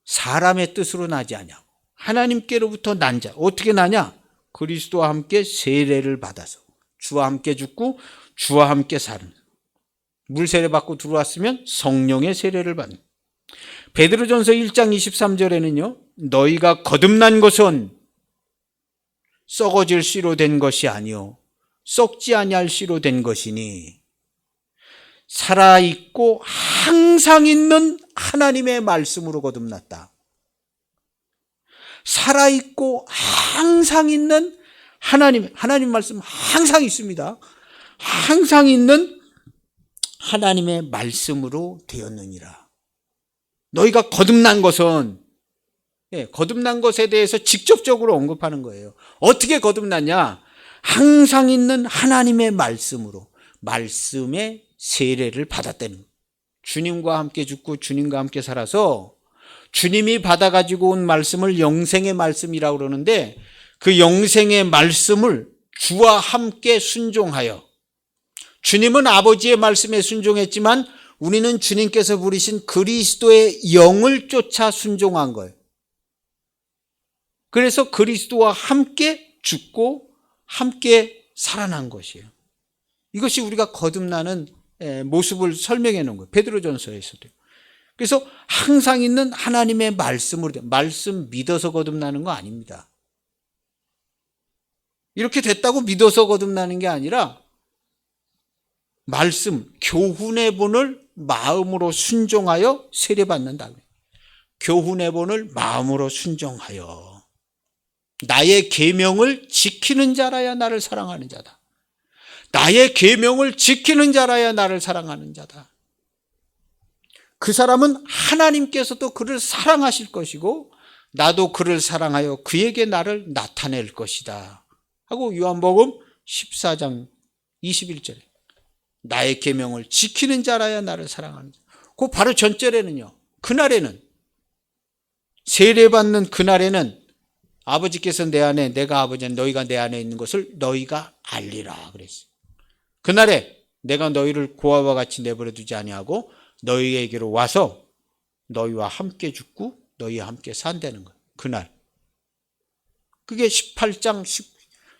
사람의 뜻으로 나지 아니하고 하나님께로부터 난 자. 어떻게 나냐? 그리스도와 함께 세례를 받아서 주와 함께 죽고 주와 함께 사는, 물 세례 받고 들어왔으면 성령의 세례를 받는. 베드로전서 1장 23절에는요, 너희가 거듭난 것은 썩어질 씨로 된 것이 아니요 썩지 아니할 씨로 된 것이니 살아있고 항상 있는 하나님의 말씀으로 거듭났다. 살아있고 항상 있는 하나님 말씀 항상 있습니다. 항상 있는 하나님의 말씀으로 되었느니라. 너희가 거듭난 것은, 거듭난 것에 대해서 직접적으로 언급하는 거예요. 어떻게 거듭났냐? 항상 있는 하나님의 말씀으로, 말씀의 세례를 받았다는 거예요. 주님과 함께 죽고 주님과 함께 살아서 주님이 받아가지고 온 말씀을 영생의 말씀이라고 그러는데, 그 영생의 말씀을 주와 함께 순종하여, 주님은 아버지의 말씀에 순종했지만 우리는 주님께서 부르신 그리스도의 영을 쫓아 순종한 거예요. 그래서 그리스도와 함께 죽고 함께 살아난 것이에요. 이것이 우리가 거듭나는 모습을 설명해 놓은 거예요. 베드로전서에서도. 그래서 항상 있는 하나님의 말씀으로, 말씀 믿어서 거듭나는 거 아닙니다. 이렇게 됐다고 믿어서 거듭나는 게 아니라 말씀, 교훈의 본을 마음으로 순종하여 세례받는다. 교훈의 본을 마음으로 순종하여 나의 계명을 지키는 자라야 나를 사랑하는 자다. 나의 계명을 지키는 자라야 나를 사랑하는 자다. 그 사람은 하나님께서도 그를 사랑하실 것이고 나도 그를 사랑하여 그에게 나를 나타낼 것이다 하고 요한복음 14장 21절에 나의 계명을 지키는 자라야 나를 사랑하는 자. 그 바로 전절에는요, 그날에는, 세례받는 그날에는 아버지께서 내 안에, 내가 아버지는 너희가 내 안에 있는 것을 너희가 알리라 그랬어요. 그날에 내가 너희를 고아와 같이 내버려 두지 아니하고 너희에게로 와서 너희와 함께 죽고 너희와 함께 산다는 거예요. 그날. 그게 18장,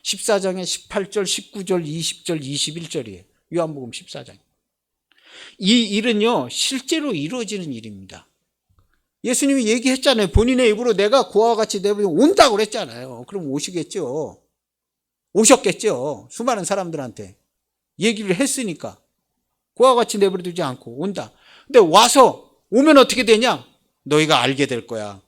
14장의 18절, 19절, 20절, 21절이에요. 요한복음 14장. 이 일은요, 실제로 이루어지는 일입니다. 예수님이 얘기했잖아요. 본인의 입으로 내가 그와 같이 내버리면 온다고 그랬잖아요. 그럼 오시겠죠. 오셨겠죠. 수많은 사람들한테 얘기를 했으니까. 그와 같이 내버려두지 않고 온다. 근데 와서 오면 어떻게 되냐? 너희가 알게 될 거야.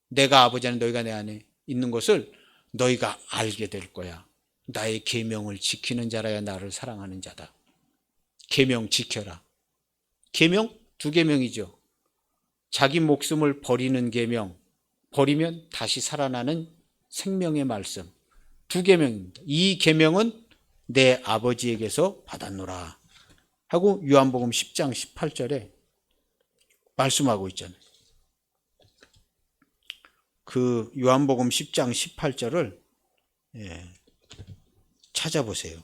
내가 아버지 안에 너희가 내 안에 있는 것을 너희가 알게 될 거야. 나의 계명을 지키는 자라야 나를 사랑하는 자다. 계명 지켜라. 계명? 두 계명이죠. 자기 목숨을 버리는 계명, 버리면 다시 살아나는 생명의 말씀. 두 계명입니다. 이 계명은 내 아버지에게서 받았노라 하고 요한복음 10장 18절에 말씀하고 있잖아요. 그 요한복음 10장 18절을 찾아보세요.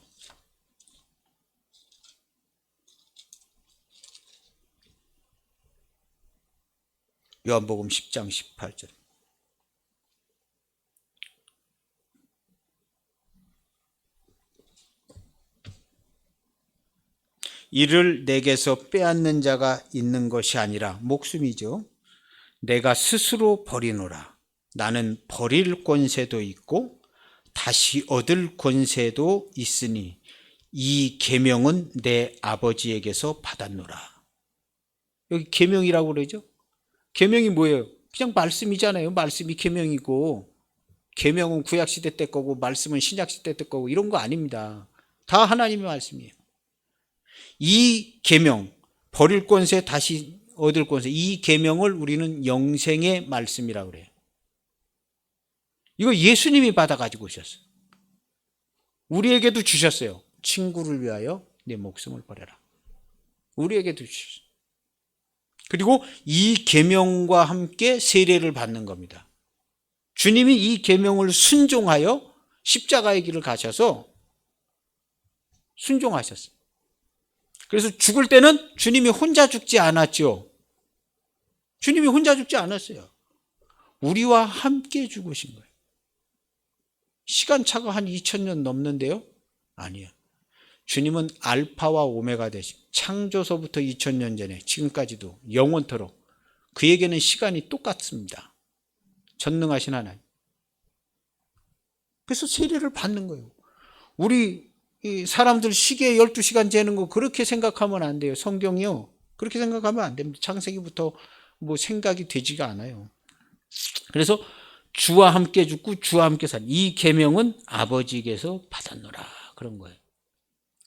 요한복음 10장 18절. 이를 내게서 빼앗는 자가 있는 것이 아니라 목숨이죠. 내가 스스로 버리노라. 나는 버릴 권세도 있고 다시 얻을 권세도 있으니 이 계명은 내 아버지에게서 받았노라. 여기 계명이라고 그러죠. 계명이 뭐예요? 그냥 말씀이잖아요. 말씀이 계명이고, 계명은 구약시대 때 거고 말씀은 신약시대 때 거고 이런 거 아닙니다. 다 하나님의 말씀이에요. 이 계명, 버릴 권세 다시 얻을 권세, 이 계명을 우리는 영생의 말씀이라고 그래요. 이거 예수님이 받아가지고 오셨어요. 우리에게도 주셨어요. 친구를 위하여 내 목숨을 버려라. 우리에게도 주셨어요. 그리고 이 계명과 함께 세례를 받는 겁니다. 주님이 이 계명을 순종하여 십자가의 길을 가셔서 순종하셨어요. 그래서 죽을 때는 주님이 혼자 죽지 않았죠. 주님이 혼자 죽지 않았어요. 우리와 함께 죽으신 거예요. 시간차가 한 2000년 넘는데요? 아니에요. 주님은 알파와 오메가 되신 창조서부터 2000년 전에 지금까지도 영원토록 그에게는 시간이 똑같습니다. 전능하신 하나님. 그래서 세례를 받는 거예요. 우리 사람들 시계에 12시간 재는 거 그렇게 생각하면 안 돼요. 성경이요. 그렇게 생각하면 안 됩니다. 창세기부터 뭐 생각이 되지가 않아요. 그래서 주와 함께 죽고 주와 함께 산 이 계명은 아버지께서 받았노라 그런 거예요.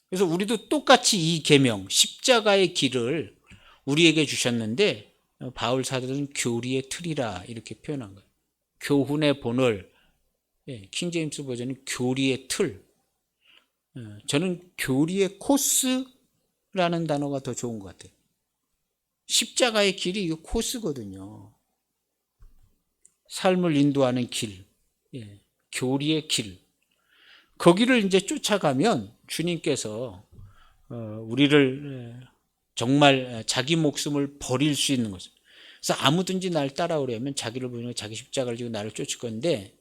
그래서 우리도 똑같이 이 계명 십자가의 길을 우리에게 주셨는데 바울 사도는 교리의 틀이라 이렇게 표현한 거예요. 교훈의 본을 킹제임스 버전은 교리의 틀. 저는 교리의 코스라는 단어가 더 좋은 것 같아요. 십자가의 길이 이 코스거든요. 삶을 인도하는 길, 교리의 길. 거기를 이제 쫓아가면 주님께서 우리를 정말 자기 목숨을 버릴 수 있는 것을. 그래서 아무든지 날 따라오려면 자기를 버리고 자기 십자가를 지고 나를 쫓을 건데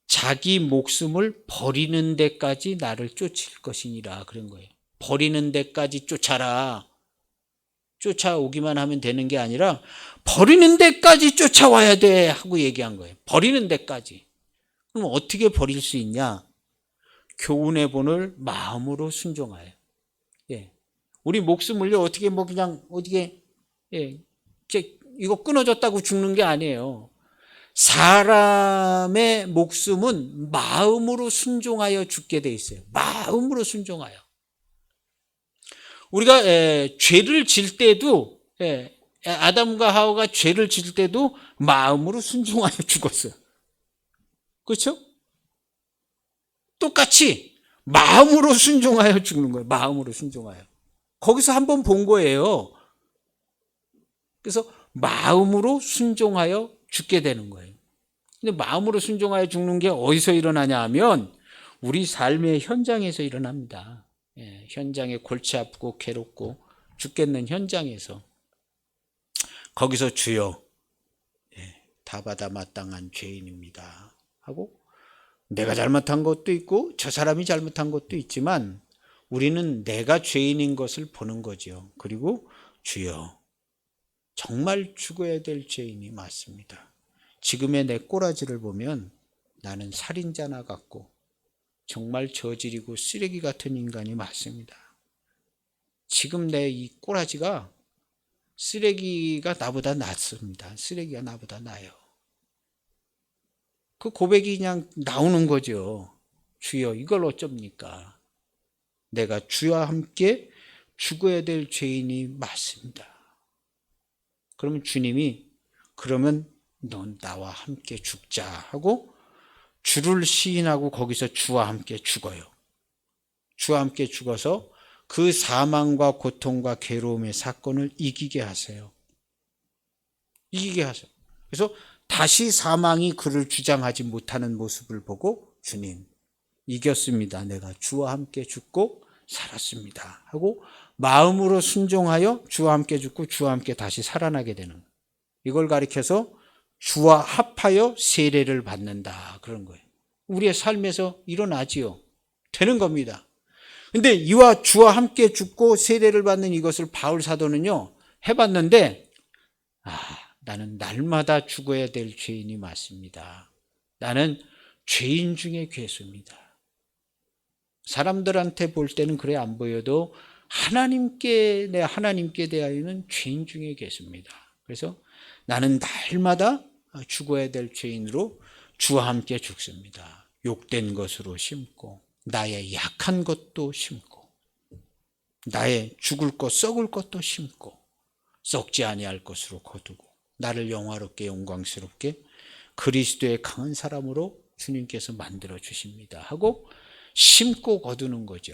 자기 목숨을 버리는 데까지 나를 쫓을 것이니라 그런 거예요. 버리는 데까지 쫓아라. 쫓아오기만 하면 되는 게 아니라 버리는 데까지 쫓아와야 돼 하고 얘기한 거예요. 버리는 데까지. 그럼 어떻게 버릴 수 있냐? 교훈의 본을 마음으로 순종하여. 우리 목숨을요 어떻게 뭐 그냥 어떻게 이거 끊어졌다고 죽는 게 아니에요. 사람의 목숨은 마음으로 순종하여 죽게 돼 있어요. 마음으로 순종하여. 우리가 죄를 질 때도 아담과 하와가 죄를 질 때도 마음으로 순종하여 죽었어요. 그렇죠? 똑같이 마음으로 순종하여 죽는 거예요. 마음으로 순종하여. 거기서 한번 본 거예요. 그래서 마음으로 순종하여 죽게 되는 거예요. 근데 마음으로 순종하여 죽는 게 어디서 일어나냐 하면 우리 삶의 현장에서 일어납니다. 현장에 골치 아프고 괴롭고 죽겠는 현장에서 거기서 주여 다 받아 마땅한 죄인입니다 하고 내가 잘못한 것도 있고 저 사람이 잘못한 것도 있지만 우리는 내가 죄인인 것을 보는 거죠. 그리고 주여, 정말 죽어야 될 죄인이 맞습니다. 지금의 내 꼬라지를 보면 나는 살인자나 같고 정말 저질이고 쓰레기 같은 인간이 맞습니다. 지금 내 이 꼬라지가 쓰레기가 나보다 낫습니다. 쓰레기가 나보다 나아요. 그 고백이 그냥 나오는 거죠. 주여, 이걸 어쩝니까? 내가 주와 함께 죽어야 될 죄인이 맞습니다. 그러면 주님이, 그러면 넌 나와 함께 죽자 하고 주를 시인하고 거기서 주와 함께 죽어요. 주와 함께 죽어서 그 사망과 고통과 괴로움의 사건을 이기게 하세요. 이기게 하세요. 그래서 다시 사망이 그를 주장하지 못하는 모습을 보고 주님, 이겼습니다. 내가 주와 함께 죽고 살았습니다 하고 마음으로 순종하여 주와 함께 죽고 주와 함께 다시 살아나게 되는, 이걸 가리켜서 주와 합하여 세례를 받는다, 그런 거예요. 우리의 삶에서 일어나지요. 되는 겁니다. 근데 이와 주와 함께 죽고 세례를 받는 이것을 바울 사도는요 해봤는데, 나는 날마다 죽어야 될 죄인이 맞습니다. 나는 죄인 중에 괴수입니다. 사람들한테 볼 때는 그래 안 보여도 하나님께 대하여는 죄인 중에 괴수입니다. 그래서 나는 날마다 죽어야 될 죄인으로 주와 함께 죽습니다. 욕된 것으로 심고 나의 약한 것도 심고 나의 죽을 것 썩을 것도 심고 썩지 아니할 것으로 거두고 나를 영화롭게 영광스럽게 그리스도의 강한 사람으로 주님께서 만들어 주십니다 하고 심고 거두는 거죠.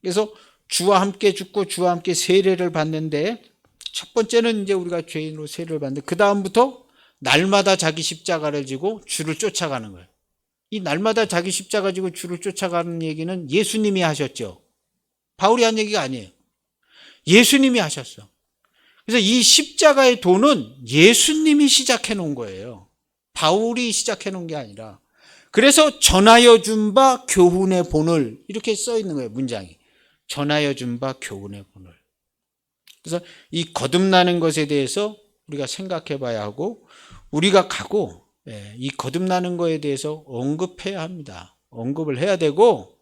그래서 주와 함께 죽고 주와 함께 세례를 받는데, 첫 번째는 이제 우리가 죄인으로 세례를 받는데, 그 다음부터 날마다 자기 십자가를 지고 주를 쫓아가는 거예요. 이 날마다 자기 십자가 지고 주를 쫓아가는 얘기는 예수님이 하셨죠. 바울이 한 얘기가 아니에요. 예수님이 하셨어. 그래서 이 십자가의 도는 예수님이 시작해 놓은 거예요. 바울이 시작해 놓은 게 아니라. 그래서 전하여 준 바 교훈의 본을, 이렇게 써 있는 거예요. 문장이. 전하여 준 바 교훈의 본을. 그래서 이 거듭나는 것에 대해서 우리가 생각해 봐야 하고, 우리가 가고 이 거듭나는 것에 대해서 언급해야 합니다. 언급을 해야 되고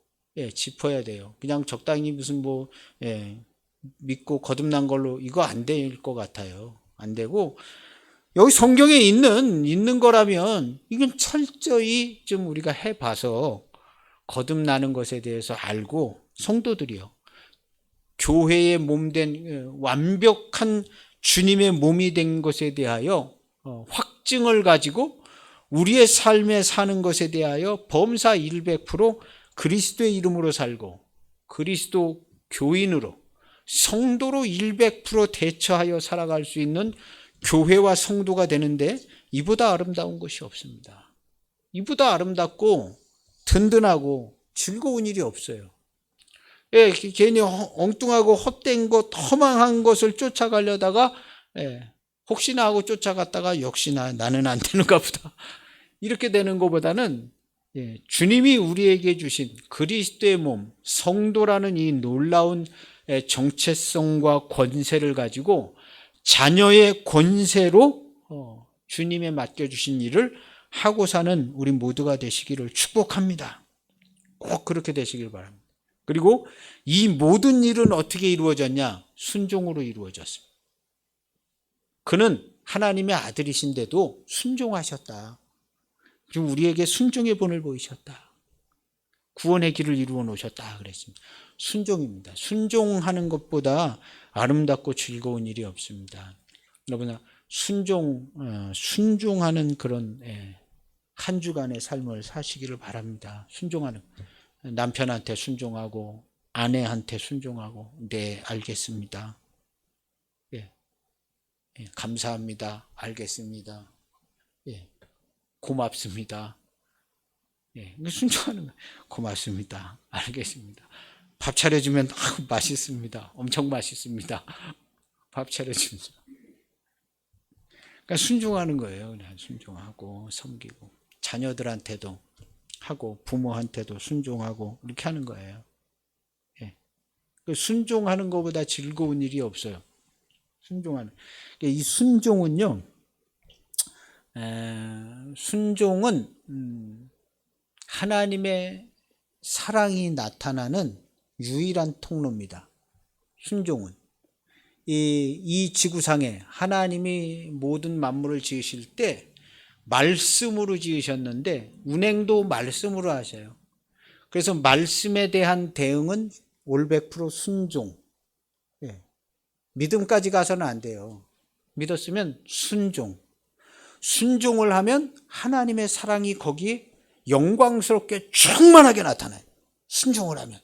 짚어야 돼요. 그냥 적당히 무슨 믿고 거듭난 걸로 이거 안 될 것 같아요. 안 되고, 여기 성경에 있는 거라면 이건 철저히 좀 우리가 해봐서 거듭나는 것에 대해서 알고, 성도들이요, 교회의 몸된 완벽한 주님의 몸이 된 것에 대하여 확증을 가지고 우리의 삶에 사는 것에 대하여 범사 100% 그리스도의 이름으로 살고 그리스도 교인으로 성도로 100% 대처하여 살아갈 수 있는 교회와 성도가 되는데, 이보다 아름다운 것이 없습니다. 이보다 아름답고 든든하고 즐거운 일이 없어요. 괜히 엉뚱하고 헛된 것, 허망한 것을 쫓아가려다가 혹시나 하고 쫓아갔다가 역시나 나는 안 되는가 보다, 이렇게 되는 것보다는 주님이 우리에게 주신 그리스도의 몸, 성도라는 이 놀라운 정체성과 권세를 가지고 자녀의 권세로 주님에 맡겨주신 일을 하고 사는 우리 모두가 되시기를 축복합니다. 꼭 그렇게 되시길 바랍니다. 그리고 이 모든 일은 어떻게 이루어졌냐? 순종으로 이루어졌습니다. 그는 하나님의 아들이신데도 순종하셨다. 그리고 우리에게 순종의 본을 보이셨다. 구원의 길을 이루어 놓으셨다 그랬습니다. 순종입니다. 순종하는 것보다 아름답고 즐거운 일이 없습니다. 여러분, 순종하는 그런 한 주간의 삶을 사시기를 바랍니다. 순종하는, 남편한테 순종하고 아내한테 순종하고, 네, 알겠습니다. 감사합니다. 알겠습니다. 고맙습니다. 순종하는 거예요. 고맙습니다. 알겠습니다. 밥 차려주면 맛있습니다. 엄청 맛있습니다. 밥 차려주면. 그러니까 순종하는 거예요. 그냥 순종하고 섬기고, 자녀들한테도 하고 부모한테도 순종하고 이렇게 하는 거예요. 예. 순종하는 것보다 즐거운 일이 없어요. 순종하는. 이 순종은요. 순종은 하나님의 사랑이 나타나는 유일한 통로입니다. 순종은. 이 지구상에 하나님이 모든 만물을 지으실 때 말씀으로 지으셨는데 운행도 말씀으로 하셔요. 그래서 말씀에 대한 대응은 올 100% 순종. 예. 믿음까지 가서는 안 돼요. 믿었으면 순종. 순종을 하면 하나님의 사랑이 거기에 영광스럽게 충만하게 나타나요. 순종을 하면.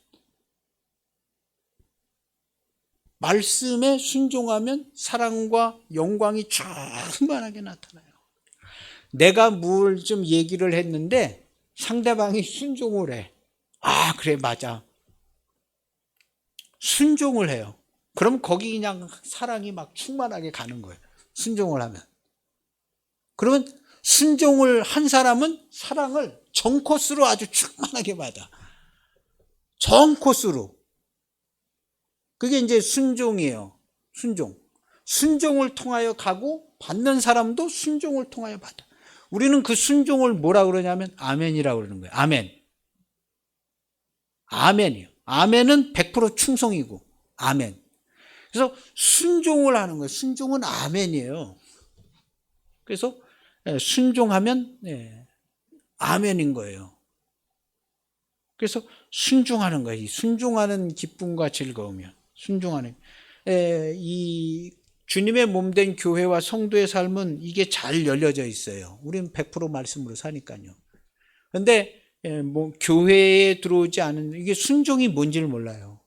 말씀에 순종하면 사랑과 영광이 충만하게 나타나요. 내가 뭘 좀 얘기를 했는데 상대방이 순종을 해. 아, 그래, 맞아. 순종을 해요. 그럼 거기 그냥 사랑이 막 충만하게 가는 거예요. 순종을 하면. 그러면 순종을 한 사람은 사랑을 전 코스로 아주 충만하게 받아. 전 코스로. 그게 이제 순종이에요. 순종. 순종을 통하여 가고 받는 사람도 순종을 통하여 받아. 우리는 그 순종을 뭐라 그러냐면 아멘이라고 그러는 거예요. 아멘. 아멘이요. 아멘은 100% 충성이고 아멘. 그래서 순종을 하는 거예요. 순종은 아멘이에요. 그래서 순종하면 아멘인 거예요. 그래서 순종하는 거예요. 이 순종하는 기쁨과 즐거움이요. 순종하는. 이 주님의 몸된 교회와 성도의 삶은 이게 잘 열려져 있어요. 우리는 100% 말씀으로 사니까요. 그런데 뭐 교회에 들어오지 않은 이게 순종이 뭔지를 몰라요.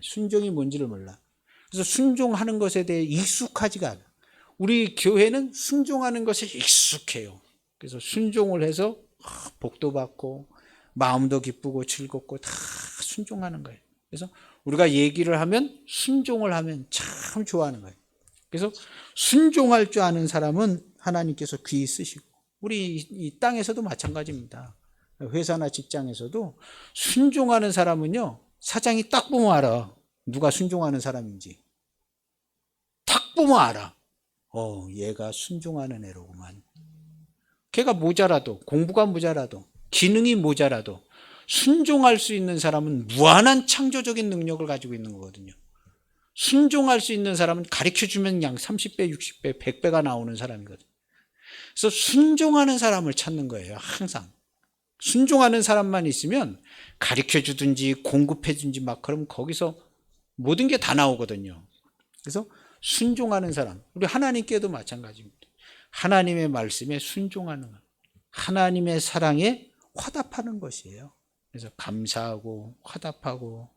순종이 뭔지를 몰라. 그래서 순종하는 것에 대해 익숙하지가 않아. 우리 교회는 순종하는 것에 익숙해요. 그래서 순종을 해서 복도 받고 마음도 기쁘고 즐겁고 다 순종하는 거예요. 그래서 우리가 얘기를 하면 순종을 하면 참 좋아하는 거예요. 그래서 순종할 줄 아는 사람은 하나님께서 귀히 쓰시고 우리 이 땅에서도 마찬가지입니다. 회사나 직장에서도 순종하는 사람은요. 사장이 딱 보면 알아. 누가 순종하는 사람인지. 딱 보면 알아. 얘가 순종하는 애로구만. 걔가 모자라도 공부가 모자라도 기능이 모자라도 순종할 수 있는 사람은 무한한 창조적인 능력을 가지고 있는 거거든요. 순종할 수 있는 사람은 가르쳐주면 그냥 30배, 60배, 100배가 나오는 사람이거든요. 그래서 순종하는 사람을 찾는 거예요. 항상. 순종하는 사람만 있으면 가르쳐주든지 공급해주든지 막 그러면 거기서 모든 게 다 나오거든요. 그래서 순종하는 사람, 우리 하나님께도 마찬가지입니다. 하나님의 말씀에 순종하는 것, 하나님의 사랑에 화답하는 것이에요. 그래서 감사하고 화답하고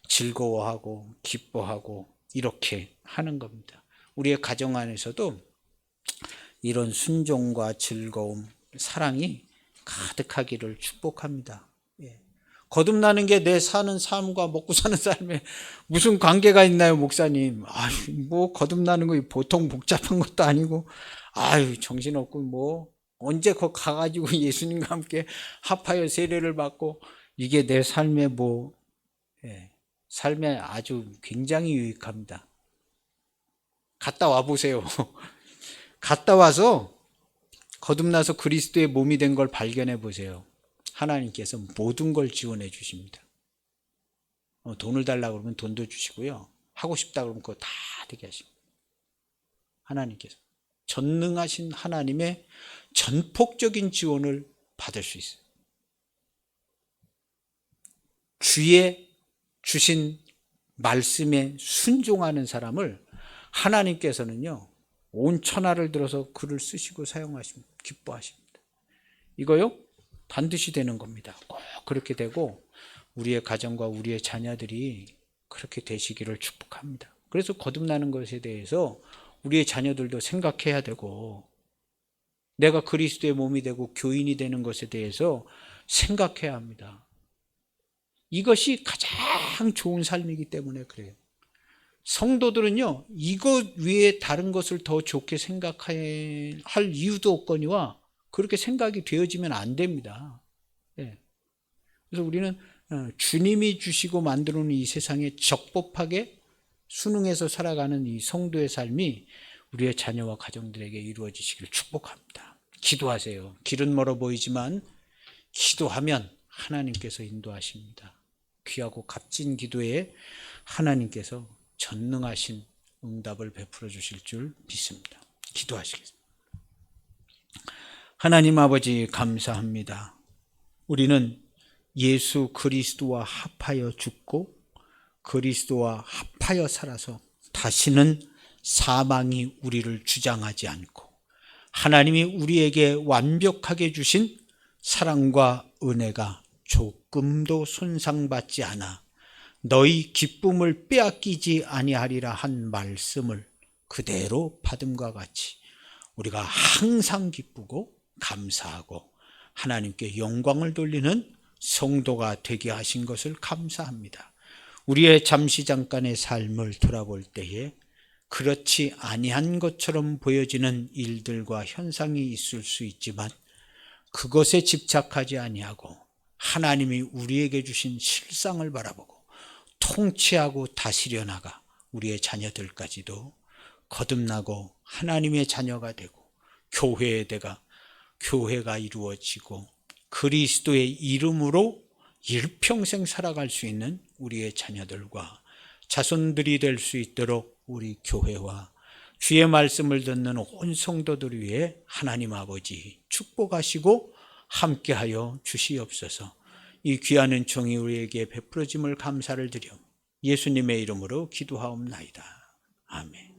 즐거워하고 기뻐하고 이렇게 하는 겁니다. 우리의 가정 안에서도 이런 순종과 즐거움, 사랑이 가득하기를 축복합니다. 거듭나는 게 내 사는 삶과 먹고 사는 삶에 무슨 관계가 있나요, 목사님? 뭐 거듭나는 거 보통 복잡한 것도 아니고, 정신없고 뭐 언제 거 가가지고 예수님과 함께 합하여 세례를 받고 이게 내 삶에 삶에 아주 굉장히 유익합니다. 갔다 와 보세요. 갔다 와서 거듭나서 그리스도의 몸이 된 걸 발견해 보세요. 하나님께서 모든 걸 지원해 주십니다. 돈을 달라고 그러면 돈도 주시고요. 하고 싶다 그러면 그거 다 되게 하십니다. 하나님께서. 전능하신 하나님의 전폭적인 지원을 받을 수 있어요. 주의 주신 말씀에 순종하는 사람을 하나님께서는요, 온 천하를 들어서 글을 쓰시고 사용하십니다. 기뻐하십니다. 이거요, 반드시 되는 겁니다. 꼭 그렇게 되고 우리의 가정과 우리의 자녀들이 그렇게 되시기를 축복합니다. 그래서 거듭나는 것에 대해서 우리의 자녀들도 생각해야 되고 내가 그리스도의 몸이 되고 교인이 되는 것에 대해서 생각해야 합니다. 이것이 가장 좋은 삶이기 때문에 그래요. 성도들은요, 이것 외에 다른 것을 더 좋게 생각할 이유도 없거니와 그렇게 생각이 되어지면 안 됩니다. 예. 그래서 우리는 주님이 주시고 만들어 놓은 이 세상에 적법하게 순응해서 살아가는 이 성도의 삶이 우리의 자녀와 가정들에게 이루어지시기를 축복합니다. 기도하세요. 길은 멀어 보이지만 기도하면 하나님께서 인도하십니다. 귀하고 값진 기도에 하나님께서 전능하신 응답을 베풀어 주실 줄 믿습니다. 기도하시겠습니다. 하나님 아버지 감사합니다. 우리는 예수 그리스도와 합하여 죽고 그리스도와 합하여 살아서 다시는 사망이 우리를 주장하지 않고 하나님이 우리에게 완벽하게 주신 사랑과 은혜가 조금도 손상받지 않아 너희 기쁨을 빼앗기지 아니하리라 한 말씀을 그대로 받음과 같이 우리가 항상 기쁘고 감사하고 하나님께 영광을 돌리는 성도가 되게 하신 것을 감사합니다. 우리의 잠시 잠깐의 삶을 돌아볼 때에 그렇지 아니한 것처럼 보여지는 일들과 현상이 있을 수 있지만 그것에 집착하지 아니하고 하나님이 우리에게 주신 실상을 바라보고 통치하고 다스려 나가 우리의 자녀들까지도 거듭나고 하나님의 자녀가 되고 교회가 이루어지고 그리스도의 이름으로 일평생 살아갈 수 있는 우리의 자녀들과 자손들이 될 수 있도록 우리 교회와 주의 말씀을 듣는 온 성도들 위해 하나님 아버지 축복하시고 함께하여 주시옵소서. 이 귀한 은총이 우리에게 베풀어짐을 감사를 드려 예수님의 이름으로 기도하옵나이다. 아멘.